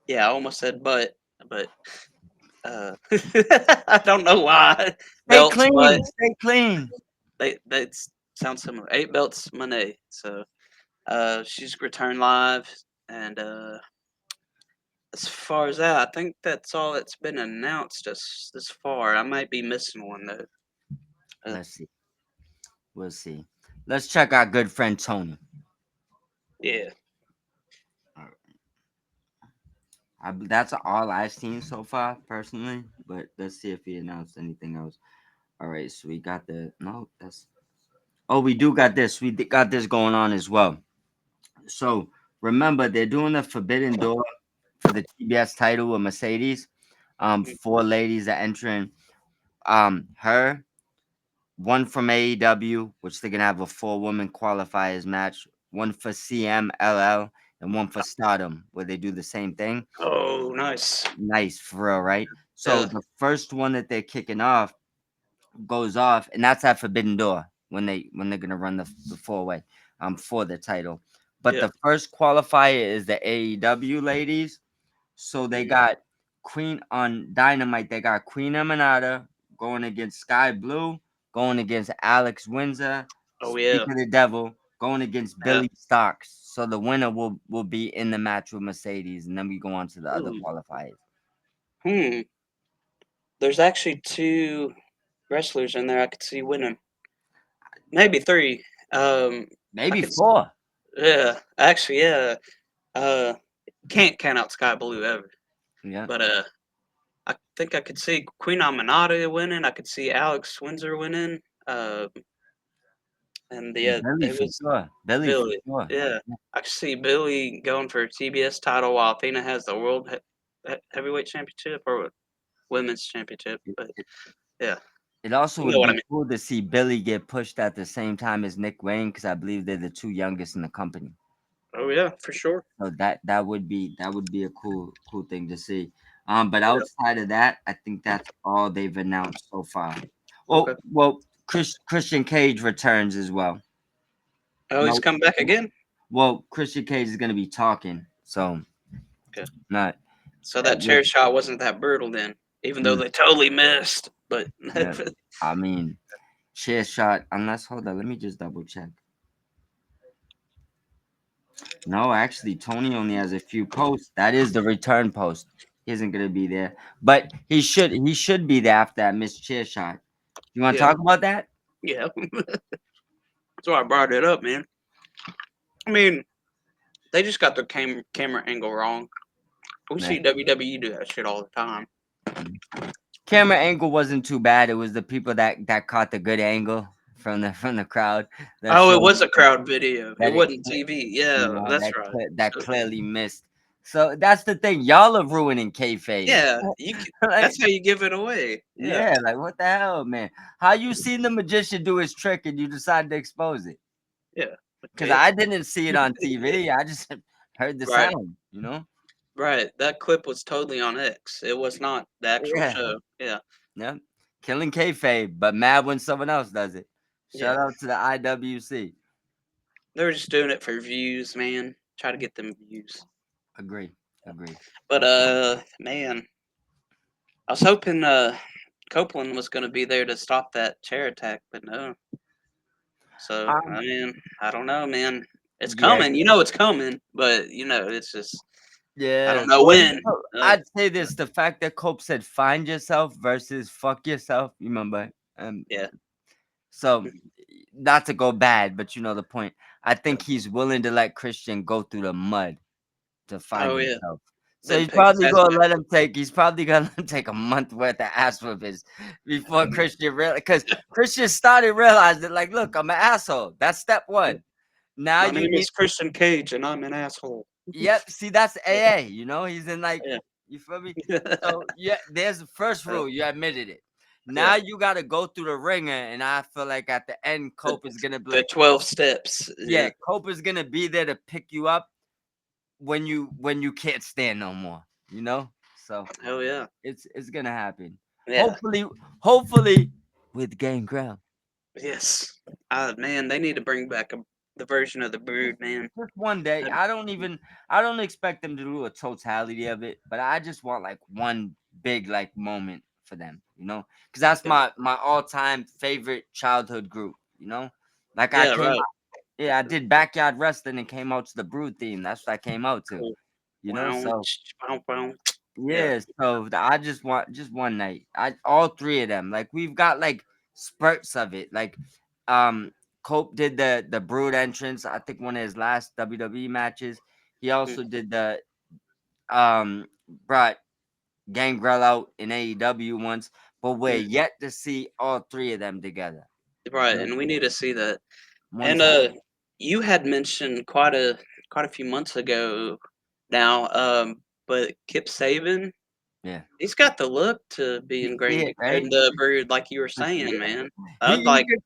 Yeah, I almost said but I don't know why Stay belts, clean. but Stay clean. they sound similar. 8 belts Monet. So she's returned live, and as far as that, I think that's all that's been announced this far. I might be missing one though. Uh, Let's see. We'll see. Let's check our good friend Tony. yeah. That's all I've seen so far, personally. But let's see if he announced anything else. All right, so we got the no. That's oh, we do got this. Got this going on as well. So remember, they're doing the Forbidden Door for the TBS title with Mercedes. Mm. Four ladies are entering. Her, one from AEW, which they're gonna have a four-woman qualifiers match. One for CMLL and one for Stardom, where they do the same thing. Oh, nice. Nice for real, right? So Yeah. the first one that they're kicking off goes off, and that's at Forbidden Door when they're gonna run the four way for the title. But Yeah. the first qualifier is the AEW ladies. So they Mm. got Queen on Dynamite. They got Queen Emanata going against Sky Blue, going against Alex Windsor, Oh Speak yeah. of the Devil, going against Yeah. Billy Starks. So the winner will be in the match with Mercedes, and then we go on to the other Ooh. qualifiers. Hmm. There's actually two wrestlers in there I could see winning. Maybe three. I Maybe could. four. Yeah. Actually, yeah. Uh, can't count out Sky Blue ever. Yeah. But I think I could see Queen Aminata winning. I could see Alex Windsor winning. Uh, and yeah, Billy it for was sure. Billy for Billy. sure. Yeah, I could see Billy going for a TBS title while Athena has the world heavyweight championship or women's championship. It, But it, yeah, it also you know would what I be mean. cool to see Billy get pushed at the same time as Nick Wayne because I believe they're the two youngest in the company. Oh yeah, for sure. So that would be a cool thing to see. But Yeah. outside of that, I think that's all they've announced so far. Okay. Well, Christian Cage returns as well. Oh, he's No, come back again. well, Christian Cage is gonna be talking, so Okay. not So that with chair shot wasn't that brutal then, even though mm, they totally missed. But yeah. I mean, chair shot. Unless hold on, let me just double check. No, actually, Tony only has a few posts. That is the return post. He isn't gonna be there, but he should be there after that missed chair shot. You want to yeah, talk about that? yeah. That's why I brought it up, man. I mean, they just got their camera angle wrong. We Yeah. see WWE do that shit all the time. Mm. Camera angle wasn't too bad. It was the people that caught the good angle from the crowd that Oh, it showed was a crowd video. It that it wasn't TV. Yeah, that's that right. that So, clearly missed. So that's the thing. Y'all are ruining kayfabe. yeah, Like, that's how you give it away. Yeah, yeah, like what the hell, man? How you seen the magician do his trick and you decide to expose it? yeah. Because Okay. I didn't see it on TV. I just heard the Right, sound. right. That clip was totally on X. It was not the actual Yeah, show. Yeah, yeah. Killing kayfabe, but mad when someone else does it. yeah. Shout out to the IWC. They were just doing it for views, man. Try to get them views. Agree, agree. But man, I was hoping Copeland was gonna be there to stop that chair attack, but no. So I Um, mean, I don't know, man. It's yeah, coming. You know it's coming, but it's just I yeah. don't know Well, when. Uh, I'd say this: the fact that Cope said "find yourself" versus "fuck yourself." You remember? yeah. So not to go bad, but you know the point. I think he's willing to let Christian go through the mud to find Oh yeah. himself. So Then he's take his probably ass gonna back. let him take. He's probably gonna let him take a month worth of ass whoopings before Christian real because Christian started realizing like, look, I'm an asshole. That's step Yeah. one. Now My you name need. is Christian Cage, and I'm an asshole. Yep. See, that's AA. He's in like. Yeah. You feel me? Yeah. So yeah, there's the first Uh, rule. You admitted it. Now yeah. you got to go through the ringer, and I feel like at the end, The Cope is gonna be the like, 12 steps. yeah, Yeah. Cope is gonna be there to pick you up when you can't stand no more. You know. So Hell yeah. it's gonna happen. Yeah. Hopefully with Gangrel. Yes. Man, they need to bring back the version of the Brood, man. Just one day. I don't expect them to do a totality of it, but I just want like one big like moment for them. Because that's Yeah. my all-time favorite childhood group. Like Yeah. Right. I did backyard wrestling and came out to the Brood theme. That's what I came out to. Cool. you know. Wow, So wow, wow. Yeah, yeah, so I just want just one night. I all three of them. Like we've got like spurts of it. Like um Cope did the Brood entrance, I think one of his last WWE matches. He mm, also did the brought Gangrel out in AEW once, but we're mm, yet to see all three of them together. You right, know, and we need to see that. one And time. you had mentioned quite a few months ago now, but Kip Saban, Yeah. he's got the look to be Yeah, ingrained right? in the Brood, like you were Yeah. saying, man. He I'd he like, could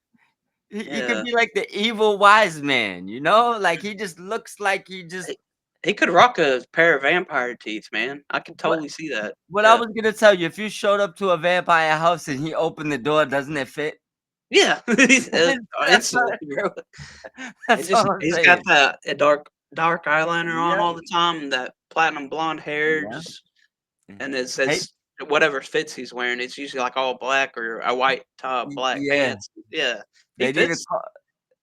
he could yeah, be like the evil wise man, you know? Like he just looks like he just he, he could rock a pair of vampire teeth, man. I could what totally see that. what I Yeah, was gonna tell you, if you showed up to a vampire house and he opened the door, doesn't it fit? yeah, That's all, instantly, bro. that's all I'm He's got saying. that dark eyeliner on Yep, all the time, that platinum blonde hair, yeah. just and Hey, it's whatever fits he's wearing. It's usually like all black or a white top, black yeah. pants. Yeah, he They need to fits. call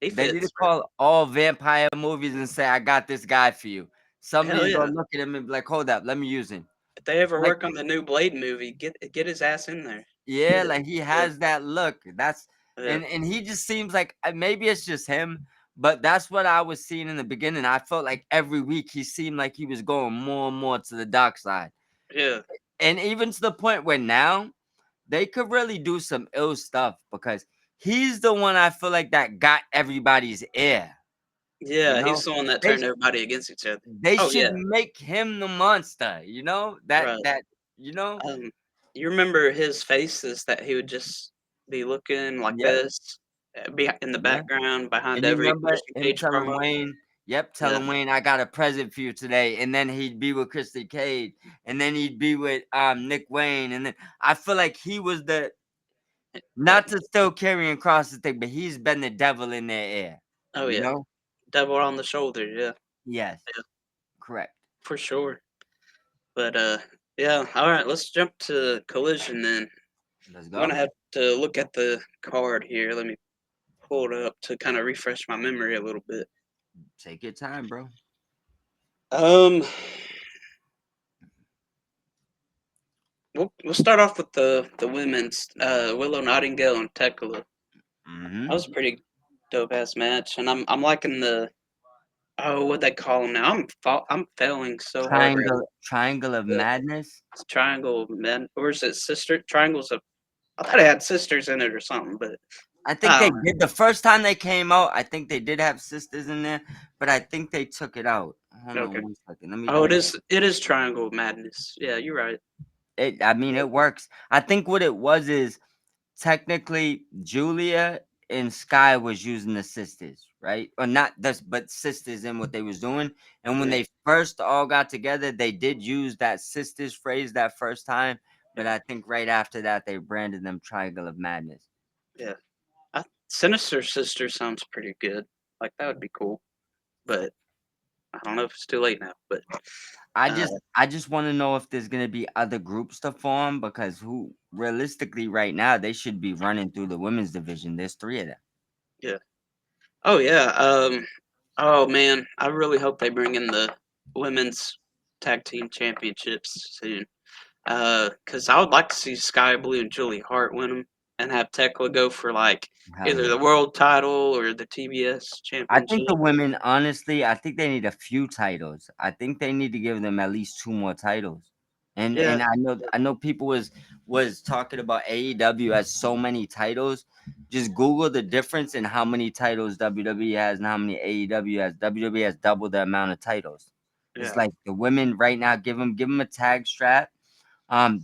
He they need to fits, bro. call all vampire movies and say, I got this guy for you. Hell Somebody's yeah! gonna look at him and be like, hold up, let me use him. If they ever Like work on the new Blade movie, get his ass in there. Get yeah, it. like he Yeah, has that look. That's yeah, and he just seems like maybe it's just him, but that's what I was seeing in the beginning. I felt like every week he seemed like he was going more and more to the dark side. yeah, And even to the point where now they could really do some ill stuff because he's the one I feel like that got everybody's ear. You yeah. know, He's the one that they turned everybody against each other. they Oh should yeah, make him the monster. You know that right. that you know. You remember his faces that he would just be looking like Yep, this, be in the yeah. background behind And you every remember Christian him Cage telling promo? Wayne, yep, Yeah, telling Wayne, I got a present for you today. And then he'd be with Christy Cage. And then he'd be with Nick Wayne. And then I feel like he was the uh, not to still carrying cross the thing, but he's been the devil in their ear. oh, You yeah. know? Devil on the shoulder, yeah, Yes, yeah, correct. for sure. But, yeah, alright, let's jump to Collision then. Let's I'm gonna go. have to look at the card here. Let me pull it up to kinda refresh my memory a little bit. Take your time, bro. Um, we'll start off with the women's, Willow Nightingale and Tekla. That Mm-hmm. was a pretty dope ass match, and I'm liking the oh, what they call them now? I'm failing so hard right now. Triangle of The Madness. triangle men, or is it sister triangles of? I thought it had sisters in it or something, but I think I they don't know. did the first time they came out. I think they did have sisters in there, but I think they took it out. Hold on Okay. one second. Let me Oh, double. it is triangle madness. Yeah, you're right. I mean, it works. I think what it was is technically Julia and Sky was using the sisters, right? Or not this, but sisters in what they was doing. And when Yeah, they first all got together, they did use that sisters phrase that first time. But yeah, I think right after that, they branded them Triangle of Madness. yeah. Sinister Sister sounds pretty good. Like that would be cool, but I don't know if it's too late now. But uh, I just want to know if there's gonna be other groups to form because who realistically right now they should be running through the women's division. There's three of them. yeah. Oh yeah. Oh man, I really hope they bring in the women's tag team championships soon. Cause I would like to see Sky Blue and Julie Hart win them and have Tekla go for like Hell either yeah. the world title or the TBS I think the championship. women, honestly, I think they need a few titles. I think they need to give them at least two more titles. Yeah, And I know people was talking about AEW as so many titles. Just Google the difference in how many titles WWE has and how many AEW has. WWE has double the amount of titles. It's yeah. like the women right now give them a tag strap.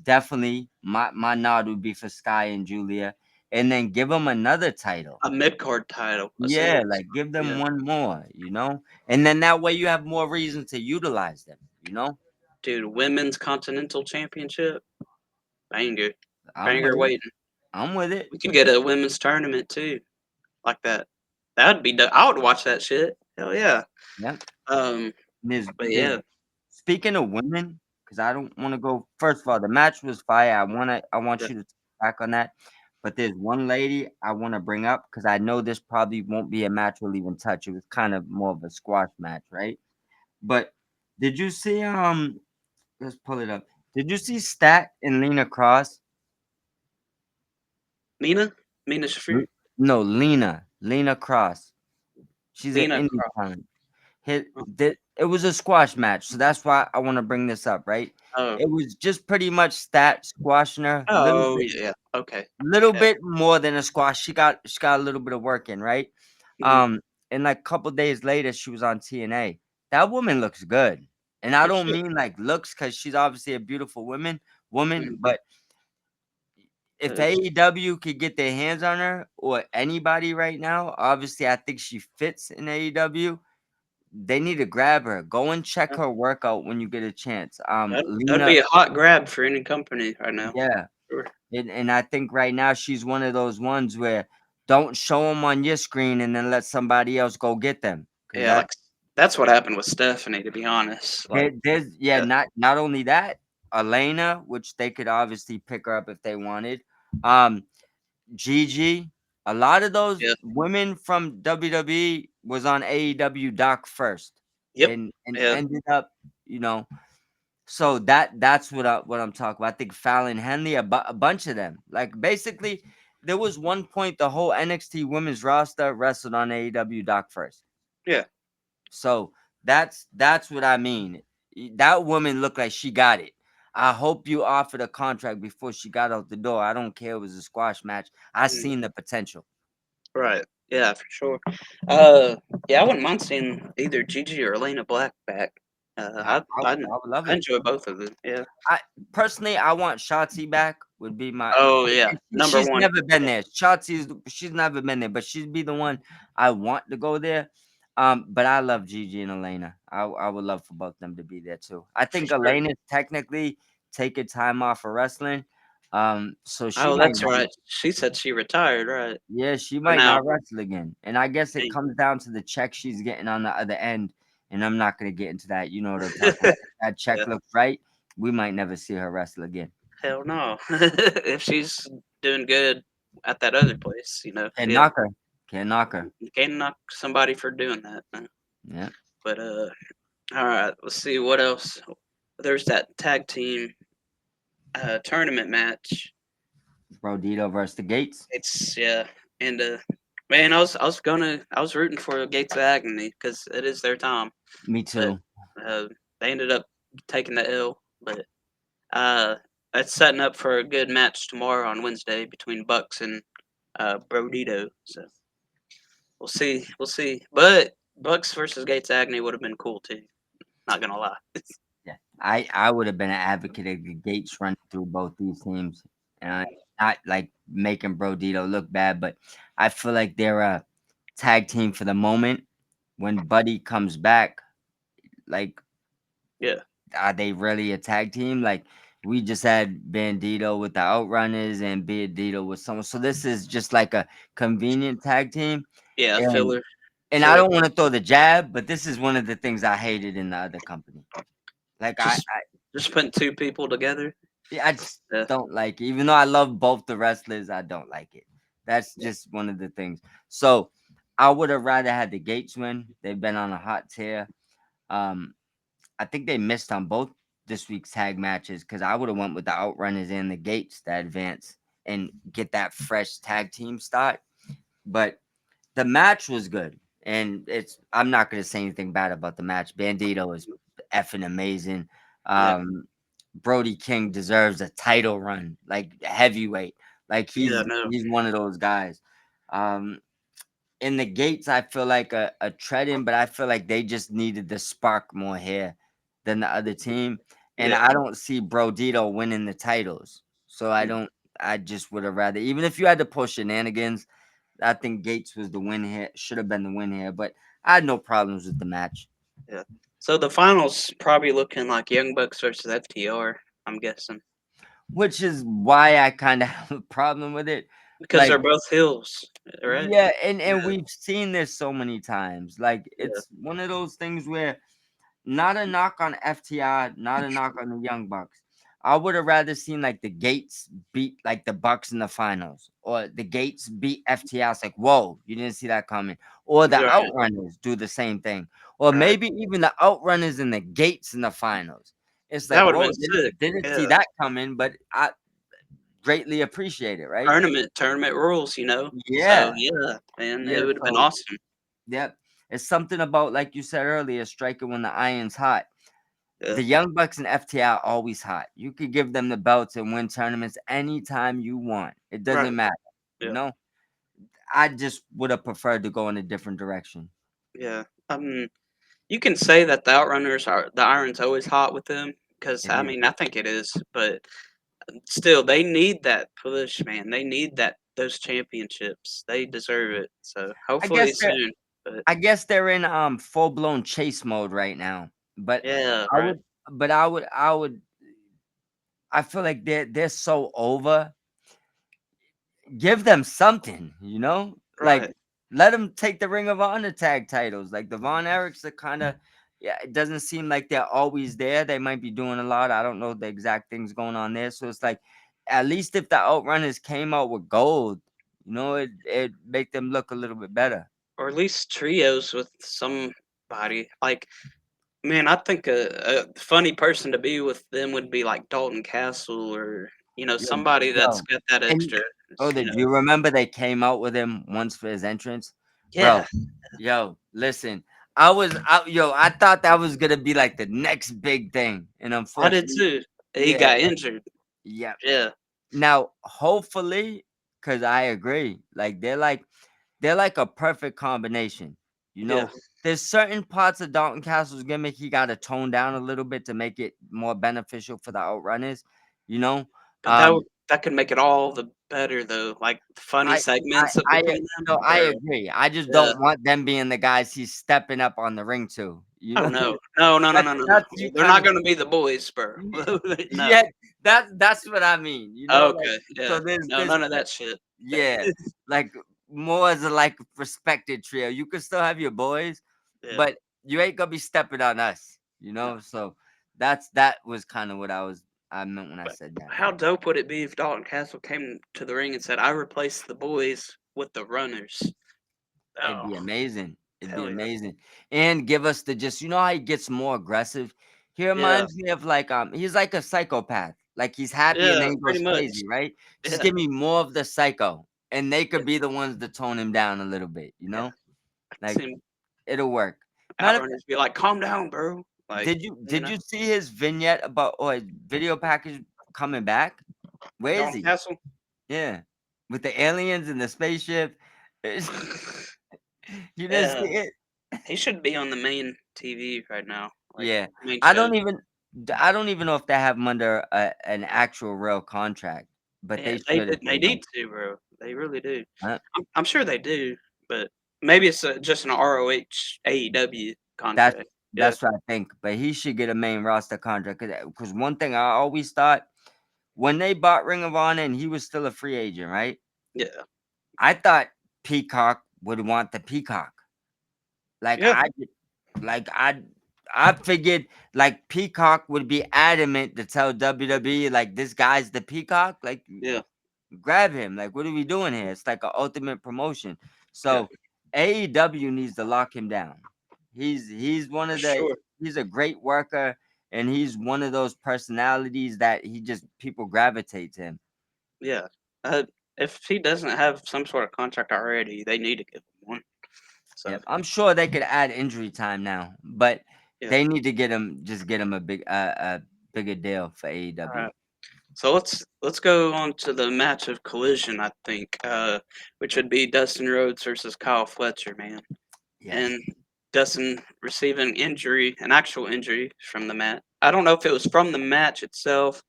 Definitely my nod would be for Sky and Julia, and then give them another title. A mid card title, a Yeah, singles. like give them Yeah, one more, you know, and then that way you have more reason to utilize them. You know, dude. Women's Continental Championship, banger, I'm with banger it. waiting. I'm with it. We could get a women's tournament too, like that. That'd be. I would watch that shit. Hell yeah. Yep. Um, but There's yeah, speaking of women, because I don't want to go. First of all, the match was fire. I want yeah, you to talk back on that. But there's one lady I want to bring up because I know this probably won't be a match we'll even touch. It was kind of more of a squash match, right? But Did you see let's pull it up. Did you see Stat and Lena Cross? Mina? Mina Shafir? No, Lena Cross. She's an Lena indie Cross. talent. It was a squash match, so that's why I want to bring this up, right? Oh. It was just pretty much Stat squashing her, Oh, yeah, yeah. Okay. little Yeah. bit more than a squash. She got a little bit of work in, right? Mhm. Um, and like a couple days later, she was on TNA. That woman looks good, and I For don't sure. mean like looks because she's obviously a beautiful woman, Mhm. but if AEW could get their hands on her or anybody right now, obviously I think she fits in AEW. They need to grab her. Go and check her workout when you get a chance. That'd Lena, be a hot grab for any company right now. yeah, Sure. and I think right now she's one of those ones where don't show them on your screen and then let somebody else go get them because Yeah, like that's what happened with Stephanie, to be honest. Like, there's yeah, yeah, not only that, Elena, which they could obviously pick her up if they wanted. Gigi, a lot of those yeah, women from WWE was on AEW Doc first, yep, and yeah, ended up, you know. So that's what I'm talking about. I think Fallon Henley, a bunch of them. Like basically, there was one point the whole NXT women's roster wrestled on AEW Doc first. yeah. So that's what I mean. That woman looked like she got it. I hope you offered a contract before she got out the door. I don't care. It was a squash match. I Mm, seen the potential. right. Yeah, for sure. Uh, yeah, I wouldn't mind seeing either Gigi or Elena Black back. I would love I it. enjoy both of them. Yeah. I personally, I want Shotzi back. Would be my. Oh yeah, number She's one. never been Yeah, there. She's never been there, but she'd be the one I want to go there. But I love Gigi and Elena. I would love for both them to be there too. I for think sure. Elena's technically taking time off of wrestling. So she Oh, might that's not. right. She said she retired, right? Yeah, she For might now. not wrestle again. And I guess it Dang. comes down to the check she's getting on the other end. And I'm not gonna get into that. You know what I'm talking about. If that check Yeah. looks right, we might never see her wrestle again. Hell no. If she's doing good at that other place, Can't yeah, knock her. Can't knock her. you can't knock somebody for doing that. No. Yeah. But all right, let's see what else. There's that tag team tournament match. Brodito versus the Gates. It's yeah, and man, I was rooting for Gates of Agony because it is their time, Me but too. uh, they ended up taking the L. But uh, that's setting up for a good match tomorrow on Wednesday between Bucks and Brodito. So we'll see, we'll see. But Bucks versus Gates of Agony would have been cool too. Not gonna lie. Yeah. I would have been an advocate of the Gates running through both these teams. Not like making Brodito look bad, but I feel like they're a tag team for the moment. When Buddy comes back, like Yeah, are they really a tag team? Like we just had Bandito with the Outrunners and Bandito with someone. So this is just like a convenient tag team. yeah, And and I filler. don't want to throw the jab, but this is one of the things I hated in the other company. Like Just just putting two people together. yeah, I just Yeah, don't like it. Even though I love both the wrestlers, I don't like it. That's yeah, just one of the things. So I would have rather had the Gates win. They've been on a hot tear. Um, I think they missed on both this week's tag matches because I would have went with the Outrunners and the Gates to advance and get that fresh tag team start. But the match was good, and I'm not gonna say anything bad about the match. Bandito is effing amazing. yeah, Brody King deserves a title run, like heavyweight. Like yeah. he's No, he's one of those guys. Um, in the Gates, I feel like a tread in, but I feel like they just needed to spark more here than the other team. And yeah, I don't see Brodito winning the titles. So I mm, don't I just would have rather, even if you had to pull shenanigans, I think Gates was the win here, should have been the win here, but I had no problems with the match. yeah. So the finals probably looking like Young Bucks versus FTR. I'm guessing Which is why I kind of have a problem with it. because Like, they're both hills, right? yeah, and Yeah, we've seen this so many times. Like, yeah, it's one of those things where not a knock on FTR, not a knock on the Young Bucks, I would have rather seen like the Gates beat like the Bucks in the finals, or the Gates beat FTR. It's like, whoa, you didn't see that coming. Or the Right, Outrunners do the same thing, or right. maybe even the Outrunners and the Gates in the finals. It's That like, would have whoa, been sick. didn't see Yeah. that coming, but I greatly appreciate it, right? Tournament rules, So Yeah, yeah, man, it yeah. would have been So, awesome. yep, it's something about like you said earlier, striking when the iron's hot. Yeah, The Young Bucks and FTR are always hot. You could give them the belts and win tournaments anytime you want. It right. doesn't matter. You Yeah, know, I just would have preferred to go in a different direction. yeah. You can say that the iron's always hot with them because It is. I think it is, but still, they need that push, man. They need those championships. They deserve it. So I hopefully guess they're soon. But I guess they're in full blown chase mode right now. But yeah, I right, would I feel like they're so over. Give them something, like right. let them take the Ring of Honor tag titles. Like the Von Erichs are kind of, yeah, it doesn't seem like they're always there. They might be doing a lot. I don't know the exact things going on there. So it's like, at least if the Outrunners came out with gold, it make them look a little bit better. Or at least trios with somebody. Like, man, I think a funny person to be with them would be like Dalton Castle or Yo, somebody that's yo, got that and extra. oh, did you remember they came out with him once for his entrance, Yeah, bro? Yo, listen, I thought that was gonna be like the next big thing, and I did unfortunately, too. He yeah, got injured. yeah. Yeah, Now, hopefully, because I agree, like they're like a perfect combination. You yeah. know, there's certain parts of Dalton Castle's gimmick he got to tone down a little bit to make it more beneficial for the Outrunners. You know, But um, that could make it all the better though. Like the funny I segments of between them. no, I Or agree. I just yeah. don't want them being the guys he's stepping up on the ring to. You Oh know, no, no, no, no, that's no, no, no. that's you They're kind not of. going to be the boys, bro. Yeah, No. that's what I mean. Like, Okay. so Yeah. there's No, none of that shit. yeah, like more as a like respected trio. You could still have your boys, Yeah. but you ain't gonna be stepping on us. No. So that was kind of what I meant when I But said that. how dope would it be if Dalton Castle came to the ring and said, "I replaced the boys with the runners"? It'd Oh, be amazing. It'd be hell yeah. amazing. And give us the just how he gets more aggressive. He Yeah. reminds me of like he's like a psychopath. Like he's happy and Yeah. then he Pretty goes much. crazy, right? Just Yeah. give me more of the psycho. And they Yeah. could be the ones to tone him down a little bit, Yeah. I can Like see him it'll work. Matter of outrunners be like, "Calm down, bro." Like, did you see his vignette about or his video package coming back? Where is Dalton he? Castle. Yeah. With the aliens and the spaceship. You didn't Yeah. see it? He should be on the main TV right now, like Yeah. main I show. don't even I don't even know if they have him under an actual real contract, but Yeah, they should if they they don't. need to, bro. They really do. Uh, I'm sure they do, but maybe it's just an ROH AEW that's contract. Yeah, that's what I think. But he should get a main roster contract because one thing I always thought when they bought Ring of Honor and he was still a free agent, right? yeah, I thought Peacock would want the Peacock. Like yeah, I figured like Peacock would be adamant to tell WWE like this guy's the Peacock. Like yeah, grab him. Like, what are we doing here? It's like an ultimate promotion. yeah, So AEW needs to lock him down. He's one for of the sure. he's a great worker and he's one of those personalities that he just people gravitate to him. Yeah. Uh, if he doesn't have some sort of contract already, they need to give him one. So Yep. I'm sure they could add injury time now, but yeah. they need to get him a bigger deal for All AEW. right. So let's go on to the match of collision. I think, which would be Dustin Rhodes versus Kyle Fletcher, man. Yes. And Dustin receiving injury, an actual injury from the match. I don't know if it was from the match itself.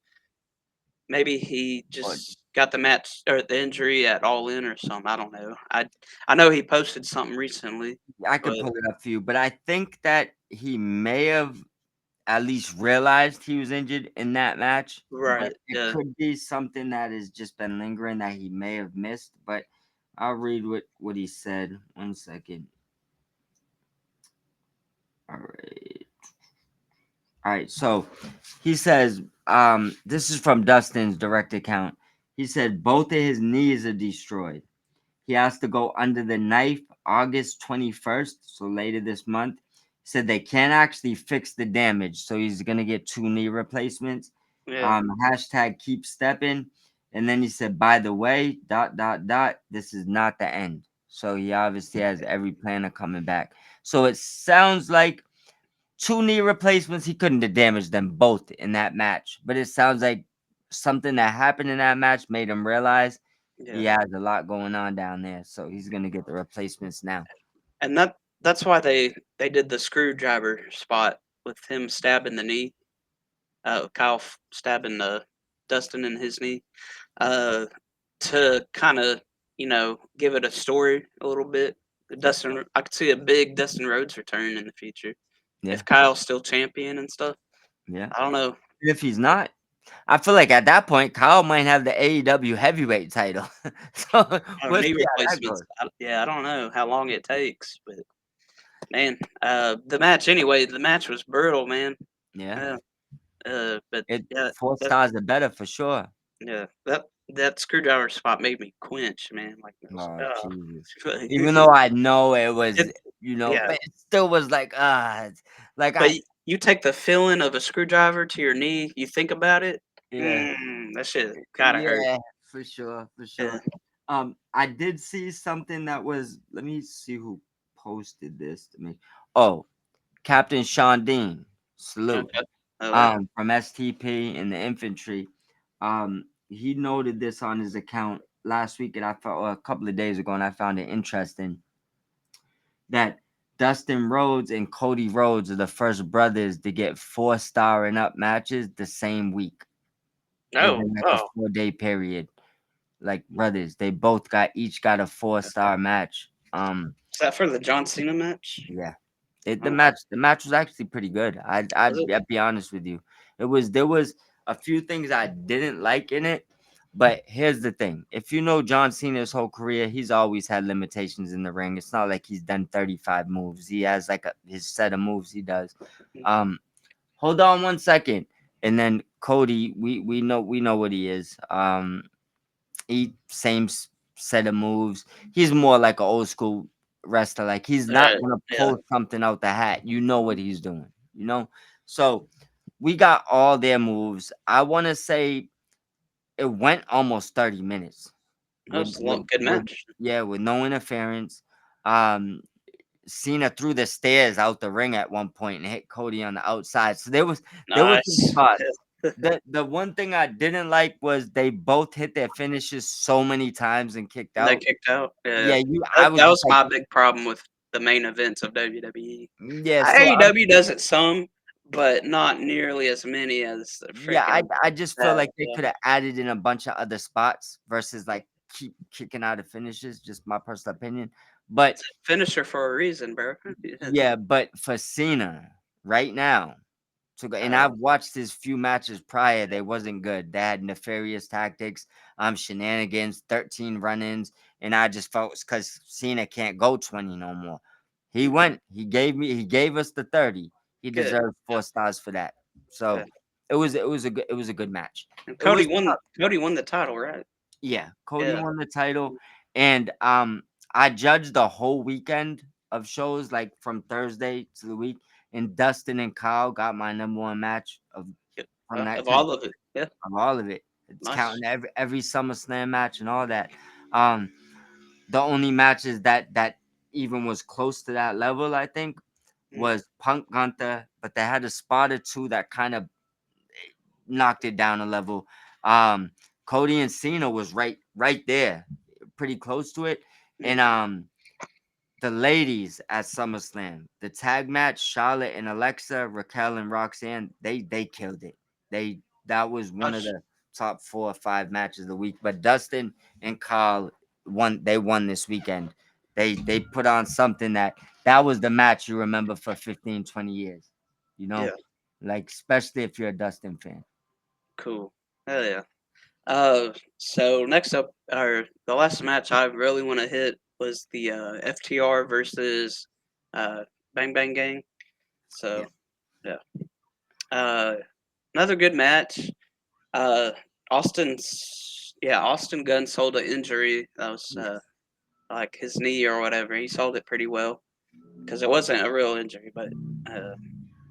Maybe he Or just got the match or the injury at All In or something. I don't know. I know he posted something recently, I could but pull it up for you, but I think that he may have at least realized he was injured in that match, but right, it yeah, could be something that has just been lingering that he may have missed. But I'll read what he said. 1 second. All right. All right. So he says This is from Dustin's direct account. He said both of his knees are destroyed. He has to go under the knife August 21st, so later this month. He said they can't actually fix the damage, so he's gonna get 2 knee replacements. Yeah, Hashtag keep stepping. And then he said, by the way, dot dot dot, this is not the end. So he obviously has every plan of coming back. So it sounds like 2 knee replacements. He couldn't have damaged them both in that match, but it sounds like something that happened in that match made him realize he yeah, has a lot going on down there. So he's gonna get the replacements now. and that's why they did the screwdriver spot with him stabbing the knee. Kyle stabbing Dustin in his knee. Uh, to kind of give it a story a little bit. Dustin, I could see a big Dustin Rhodes return in the future Yeah, if Kyle's still champion and stuff. yeah. I don't know. If he's not, I feel like at that point Kyle might have the AEW heavyweight title. So Oh, we'll knee see how that replacements. goes. Yeah, I don't know how long it takes, but man, the match anyway. The match was brutal, man. Yeah, Yeah, but it yeah, four that stars are better for sure. yeah that screwdriver spot made me quench, man. Like, Oh Jesus! Even uh, though I know it was, it's yeah, but it still was like like but I you take the feeling of a screwdriver to your knee, you think about it, yeah. that shit gotta hurt. Yeah, for sure, for Yeah. sure. I did see something that was. Let me see who posted this to me. Oh, Captain Sean Dean, salute. Okay. Oh yeah. From STP in the infantry. He noted this on his account last week, and I found or a couple of days ago, and I found it interesting that Dustin Rhodes and Cody Rhodes are the first brothers to get 4-star and up matches the same week Oh, within like a oh. 4-day period. Like brothers, they both got each got a 4-star match. Is that for the John Cena match? Yeah, Oh wow. the match was actually pretty good. Was it? I'd be honest with you. There was a few things I didn't like in it, but here's the thing: if you know John Cena's whole career, he's always had limitations in the ring. It's not like he's done 35 moves. He has like his set of moves he does. Um, hold on one second, and then Cody, we know what he is. He same set of moves. He's more like an old school wrestler. Like he's not Right. gonna Yeah. pull something out the hat. You know what he's doing. You know. So we got all their moves. I want to say it went almost 30 minutes That was a good with match. yeah with no interference. Um, Cena threw the stairs out the ring at one point and hit Cody on the outside. So there was some Nice. spots. The one thing I didn't like was they both hit their finishes so many times and kicked And they out. kicked out. Yeah. Yeah, I was That just was like, my big problem with the main events of WWE. yeah. AEW does it some, but not nearly as many as the Yeah, freaking I just feel that. like they Yeah. could have added in a bunch of other spots versus like keep kicking out of finishes. Just my personal opinion, but It's a finisher for a reason, bro. Yeah. yeah, but for Cena right now. So, and Uh, I've watched his few matches prior. They wasn't good. They had nefarious tactics, shenanigans, 13 run-ins, and I just felt it's because Cena can't go 20 no more. He mhm. went. He gave us the 30. He Good. deserves 4 stars for that. Yeah. So it was a good match. And It was Cody won the title, right? yeah. Cody Yeah. won the title, and I judged the whole weekend of shows like from Thursday to the week, and Dustin and Kyle got my number 1 match Yeah. from that Of because all of it. Yeah. of all of it. It's Nice. counting every SummerSlam match and all that. Um, the only matches that even was close to that level, I think, Mm. was Punk Gunther, but they had a spot or two that kind of knocked it down a level. Um, Cody and Cena was right there, pretty close to it, Mm. and the ladies at SummerSlam, the tag match, Charlotte and Alexa, Raquel and Roxanne, they killed it. That was one of Nice. the top 4 or 5 matches of the week. But Dustin and Carl won. They won this weekend. They put on something that was the match you remember for 15, 20 years. You know, Yeah. like especially if you're a Dustin fan. Cool. Hell yeah. So next up, or the last match I really want to hit was the FTR versus uh, Bang Bang Gang. Yeah, So yeah. Uh, another good match. Uh, Austin Gunn sold an injury that was Yes. like his knee or whatever. He sold it pretty well because it wasn't a real injury, but uh,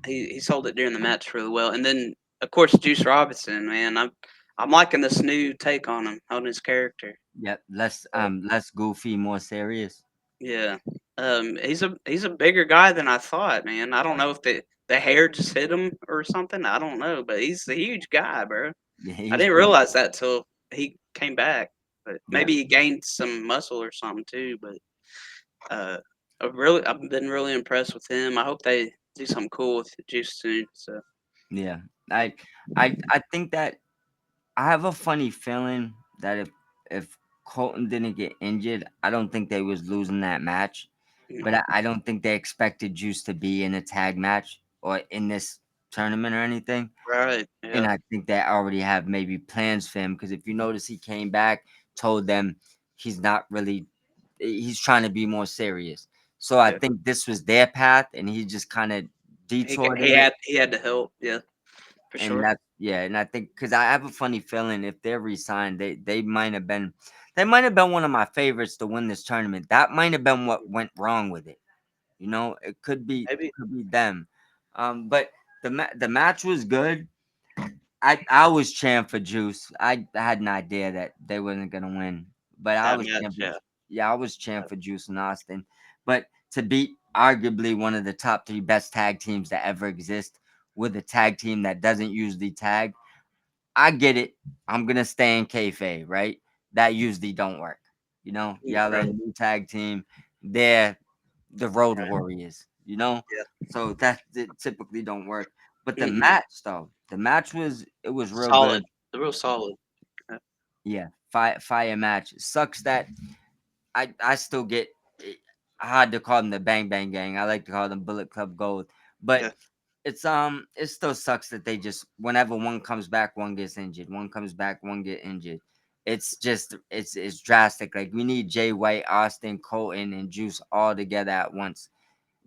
he sold it during the match really well. And then of course Juice Robinson, man, I'm liking this new take on him, on his character. Yep. Less goofy, more serious. Yeah, he's a bigger guy than I thought, man. I don't know if the hair just hit him or something. I don't know, but he's a huge guy, bro. Yeah, I he's didn't pretty. realize that till he came back. But Yeah. maybe he gained some muscle or something too. But uh, I've been really impressed with him. I hope they do something cool with Juice soon. So Yeah. I I think that I have a funny feeling that if Colton didn't get injured, I don't think they was losing that match. mm, But I don't think they expected Juice to be in a tag match or in this tournament or anything. right, And yeah, I think they already have maybe plans for him because if you notice, he came back, told them he's not really, he's trying to be more serious. So I yeah. think this was their path, and he just kind of detoured He it. had to help. Yeah, for And sure. that's yeah, and I think because I have a funny feeling if they're resigned, they might have been one of my favorites to win this tournament. That might have been what went wrong with it. You know, Maybe. it could be them. But the match was good. I was cheering for Juice. I had an idea that they wasn't gonna win, but I That was match, cheering for yeah. yeah, I was cheering for Juice and Austin. But to beat arguably one of the top three best tag teams that ever exist with a tag team that doesn't usually tag, I get it. I'm gonna stay in kayfabe, right? That usually don't work. You know, y'all are a Right, new tag team. They're the Road right, Warriors. You know, yeah. so that it typically don't work. But the Hmm. match though, the match was it was real Solid, good. real solid. Yeah. Yeah, fire match. Sucks that I still get. I had to call them the Bang Bang Gang. I like to call them Bullet Club Gold, but Yeah. it still sucks that they just whenever one comes back, one gets injured. One comes back, one get injured. It's just it's drastic. Like we need Jay White, Austin, Colton, and Juice all together at once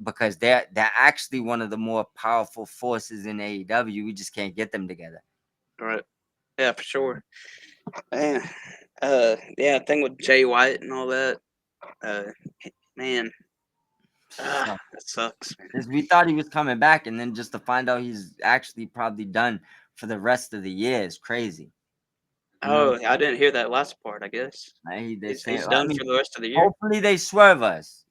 because they're actually one of the more powerful forces in AEW. We just can't get them together. Right. Yeah, for sure. Man, yeah, thing with Jay White and all that. Uh, man, So that sucks, man. is we thought he was coming back, and then just to find out he's actually probably done for the rest of the year is crazy. You know, Oh, I didn't hear that last part. I guess they're he's saying. I done mean, for the rest of the year. hopefully they swerve us.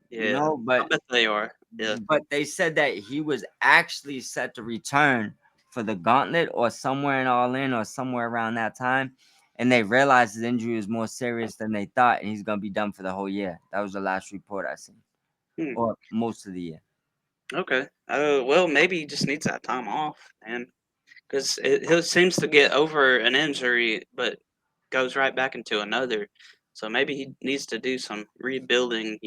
You Yeah, know, I bet they are. Yeah. but they said that he was actually set to return for the gauntlet or somewhere in All In or somewhere around that time. And they realized his injury was more serious than they thought, and he's gonna be done for the whole year. That was the last report I seen, Hmm. or most of the year. Okay. Well, maybe he just needs that time off, man. Because he seems to get over an injury, but goes right back into another. So maybe he needs to do some rebuilding.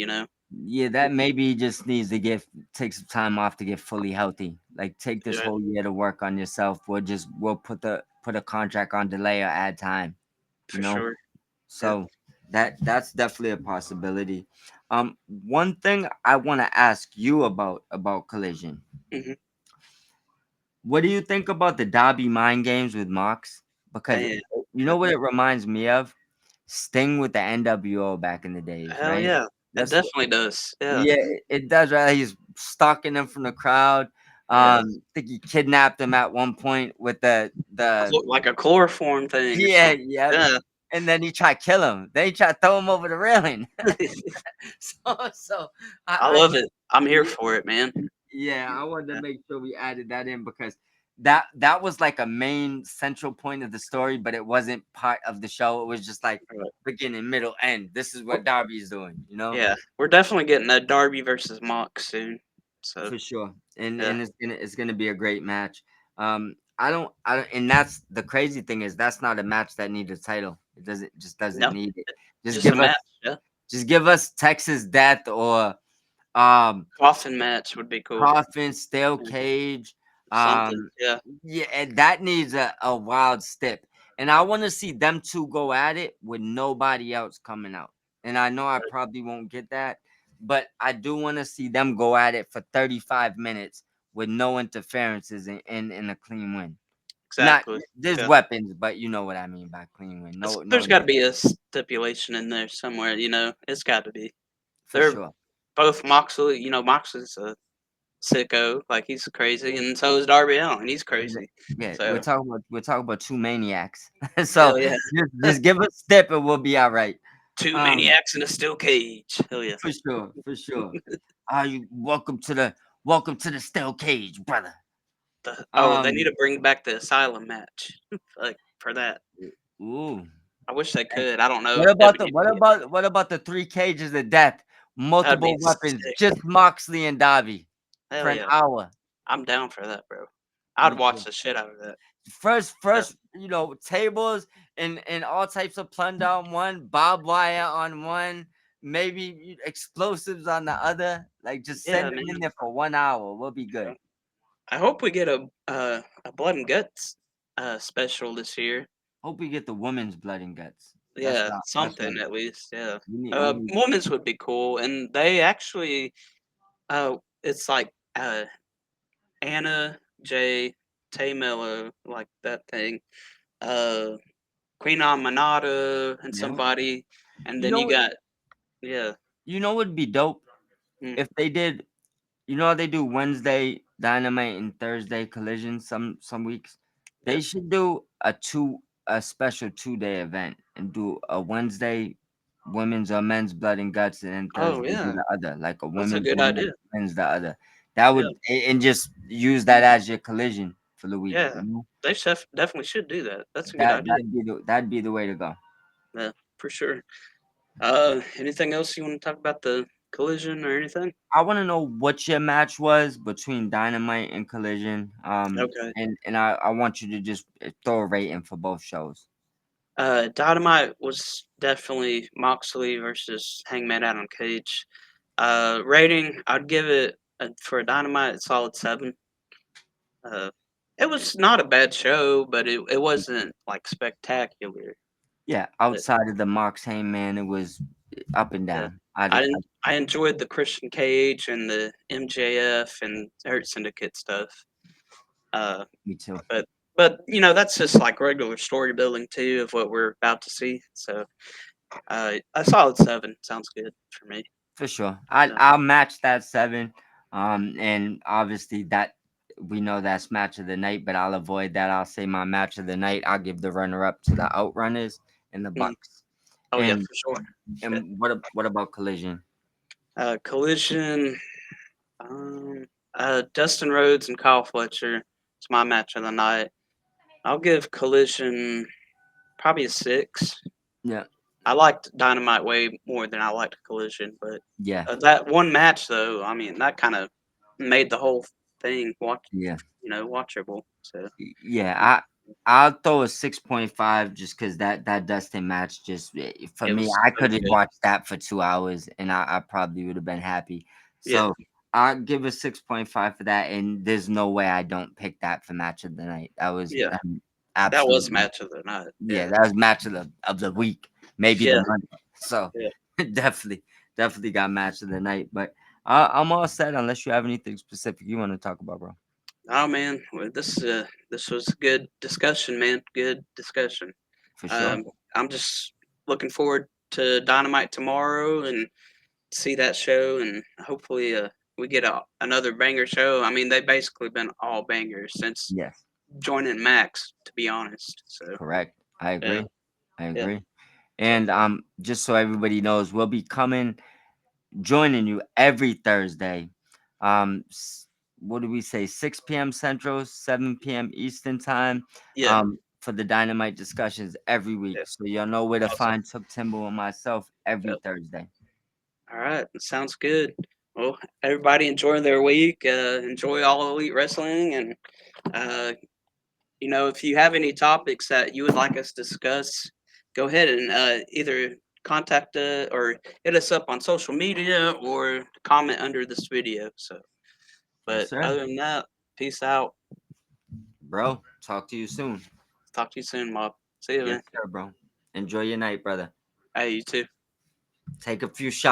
Yeah, that maybe he just needs to get take some time off to get fully healthy. Like take this Yeah, whole year to work on yourself. We'll put a contract on delay or add time. You for know, sure. Yeah. so that's definitely a possibility. One thing I want to ask you about Collision. Hmm. What do you think about the Dobby mind games with Mox? Because Man. you know what it reminds me of? Sting with the NWO back in the days, Hell right? yeah. It That's definitely does. Yeah. yeah, it does, right? He's stalking him from the crowd. Yeah. I think he kidnapped him at one point with the Like a chloroform thing or yeah, something. yeah. Yeah. And then he tried to kill him. Then he tried to throw him over the railing. So I I love it. I'm here yeah, for it, man. yeah, I wanted to Yeah. make sure we added that in because that was like a main central point of the story, but it wasn't part of the show. It was just like Right. beginning, middle, end. This is We're- what Darby is doing, you know? Yeah. We're definitely getting a Darby versus Mox soon. So For sure. yeah. And it's gonna be a great match. I don't and that's the crazy thing is that's not a match that needs a title. It doesn't No. need it. Just Just a give us match. Yeah. Texas Death or um Coffin match would be cool. Coffin, Steel Yeah. Cage. Something. Yeah. Yeah, and that needs a wild step. And I want to see them two go at it with nobody else coming out. And I know I Right. probably won't get that, but I do want to see them go at it for 35 minutes with no interferences and a clean win. Not exactly. there's Yeah. weapons, but you know what I mean by clean win. No, no, There's got to be a stipulation in there somewhere. It's got to be. for They're sure. both Moxley. Moxley's a sicko, like he's crazy, and so is Darby Allin. He's Yeah, crazy. yeah, So we're talking about two maniacs. So hell yeah, just give us step and we'll be all right. two Um, maniacs in a steel cage. Hell yeah. for sure, for sure. You welcome to the steel cage, brother. They need Um, to bring back the asylum match, like for that. ooh. I wish they And could. I don't know what if about the WWE. three cages of death? That'd be Multiple weapons, sick. just Moxley and Davi for Hell an yeah, hour. I'm down for that, bro. Me I'd watch too. the shit out of that. Yeah. First, tables and all types of plunder on one, barbed wire on one, maybe explosives on the other. Like just send Yeah, them man. in there for 1 hour. We'll be good. Yeah. I hope we get a blood and guts special this year. Hope we get the women's blood and guts. Yeah, That's something what at least. Yeah. we need. Women's would be cool, and they actually it's like Anna J. Tay Mello, like that thing. Uh, Queen Amanada and Yeah. somebody, and You then know you what? got yeah. You know what'd be dope Mm. if they did. You know how they do Wednesday Dynamite and Thursday Collision some weeks? Yeah. They should do a special 2-day event and do a Wednesday women's or men's blood and guts and then Oh Thursday do yeah, the other, like a that's a women's good one idea. and men's the other. That Yeah, would and just use that as your collision for the week, yeah. you know? They definitely should do that. That's a good That idea. that'd be the way to go. Yeah, for sure. Anything else you want to talk about the collision or anything? I want to know what your match was between Dynamite and Collision. Okay. And I want you to just throw a rating for both shows. Dynamite was definitely Moxley versus Hangman Adam Cage. Rating, I'd give it for a Dynamite a solid 7. Uh, it was not a bad show, but it wasn't like spectacular. Yeah, But outside of the Mox Hangman, it was up and yeah, down. I I enjoyed the Christian Cage and the MJF and Hurt Syndicate stuff. Uh, me too, but that's just like regular story building too of what we're about to see. So a solid 7 sounds good for me. for sure. Yeah. I'll match that 7. And obviously that we know that's match of the night, but I'll avoid that. I'll say my match of the night. I'll give the runner up to the Outrunners and the Mm. Bucks. Oh yeah, And for sure. Yeah. what about Collision? Collision. Um, Dustin Rhodes and Kyle Fletcher. It's my match of the night. I'll give Collision probably a 6. Yeah, I liked Dynamite way more than I liked Collision, but yeah, that one match though, I mean, that kind of made the whole thing yeah. watchable. So Yeah, yeah, I'll throw a 6.5 just because that Dustin match just for me, I it could was have good. watched that for 2 hours and I probably would have been happy. Yeah, So I'll give a 6.5 for that, and there's no way I don't pick that for match of the night. That was yeah, that was absolutely match of the night. yeah, Yeah, that was match of the week, maybe the yeah, month. So yeah. definitely got match of the night. But I'm all set unless you have anything specific you want to talk about, bro. Oh man, well, this was a good discussion, man. Good discussion. For sure. Um, I'm just looking forward to Dynamite tomorrow and see that show, and hopefully, we get another banger show. I mean, they've basically been all bangers since Yes. joining Max, to be honest. So Correct. I yeah, agree. I yeah. agree. So And just so everybody knows, we'll be joining you every Thursday. What do we say? 6 p.m. Central, 7 p.m. Eastern time. yeah, For the Dynamite discussions every yeah. week. So y'all know where to Awesome. find Took Timber and myself every Yep. Thursday. All right, sounds good. Well, everybody enjoy their week. Enjoy all elite wrestling, and uh, if you have any topics that you would like us to discuss, go ahead and either contact or hit us up on social media or comment under this video. So, Yes, but sir. other than that, peace out. Bro, talk to you soon. Talk to you soon, Mob. See you, Yes, man. sir, bro. Enjoy your night, brother. Hey, you too. Take a few shots.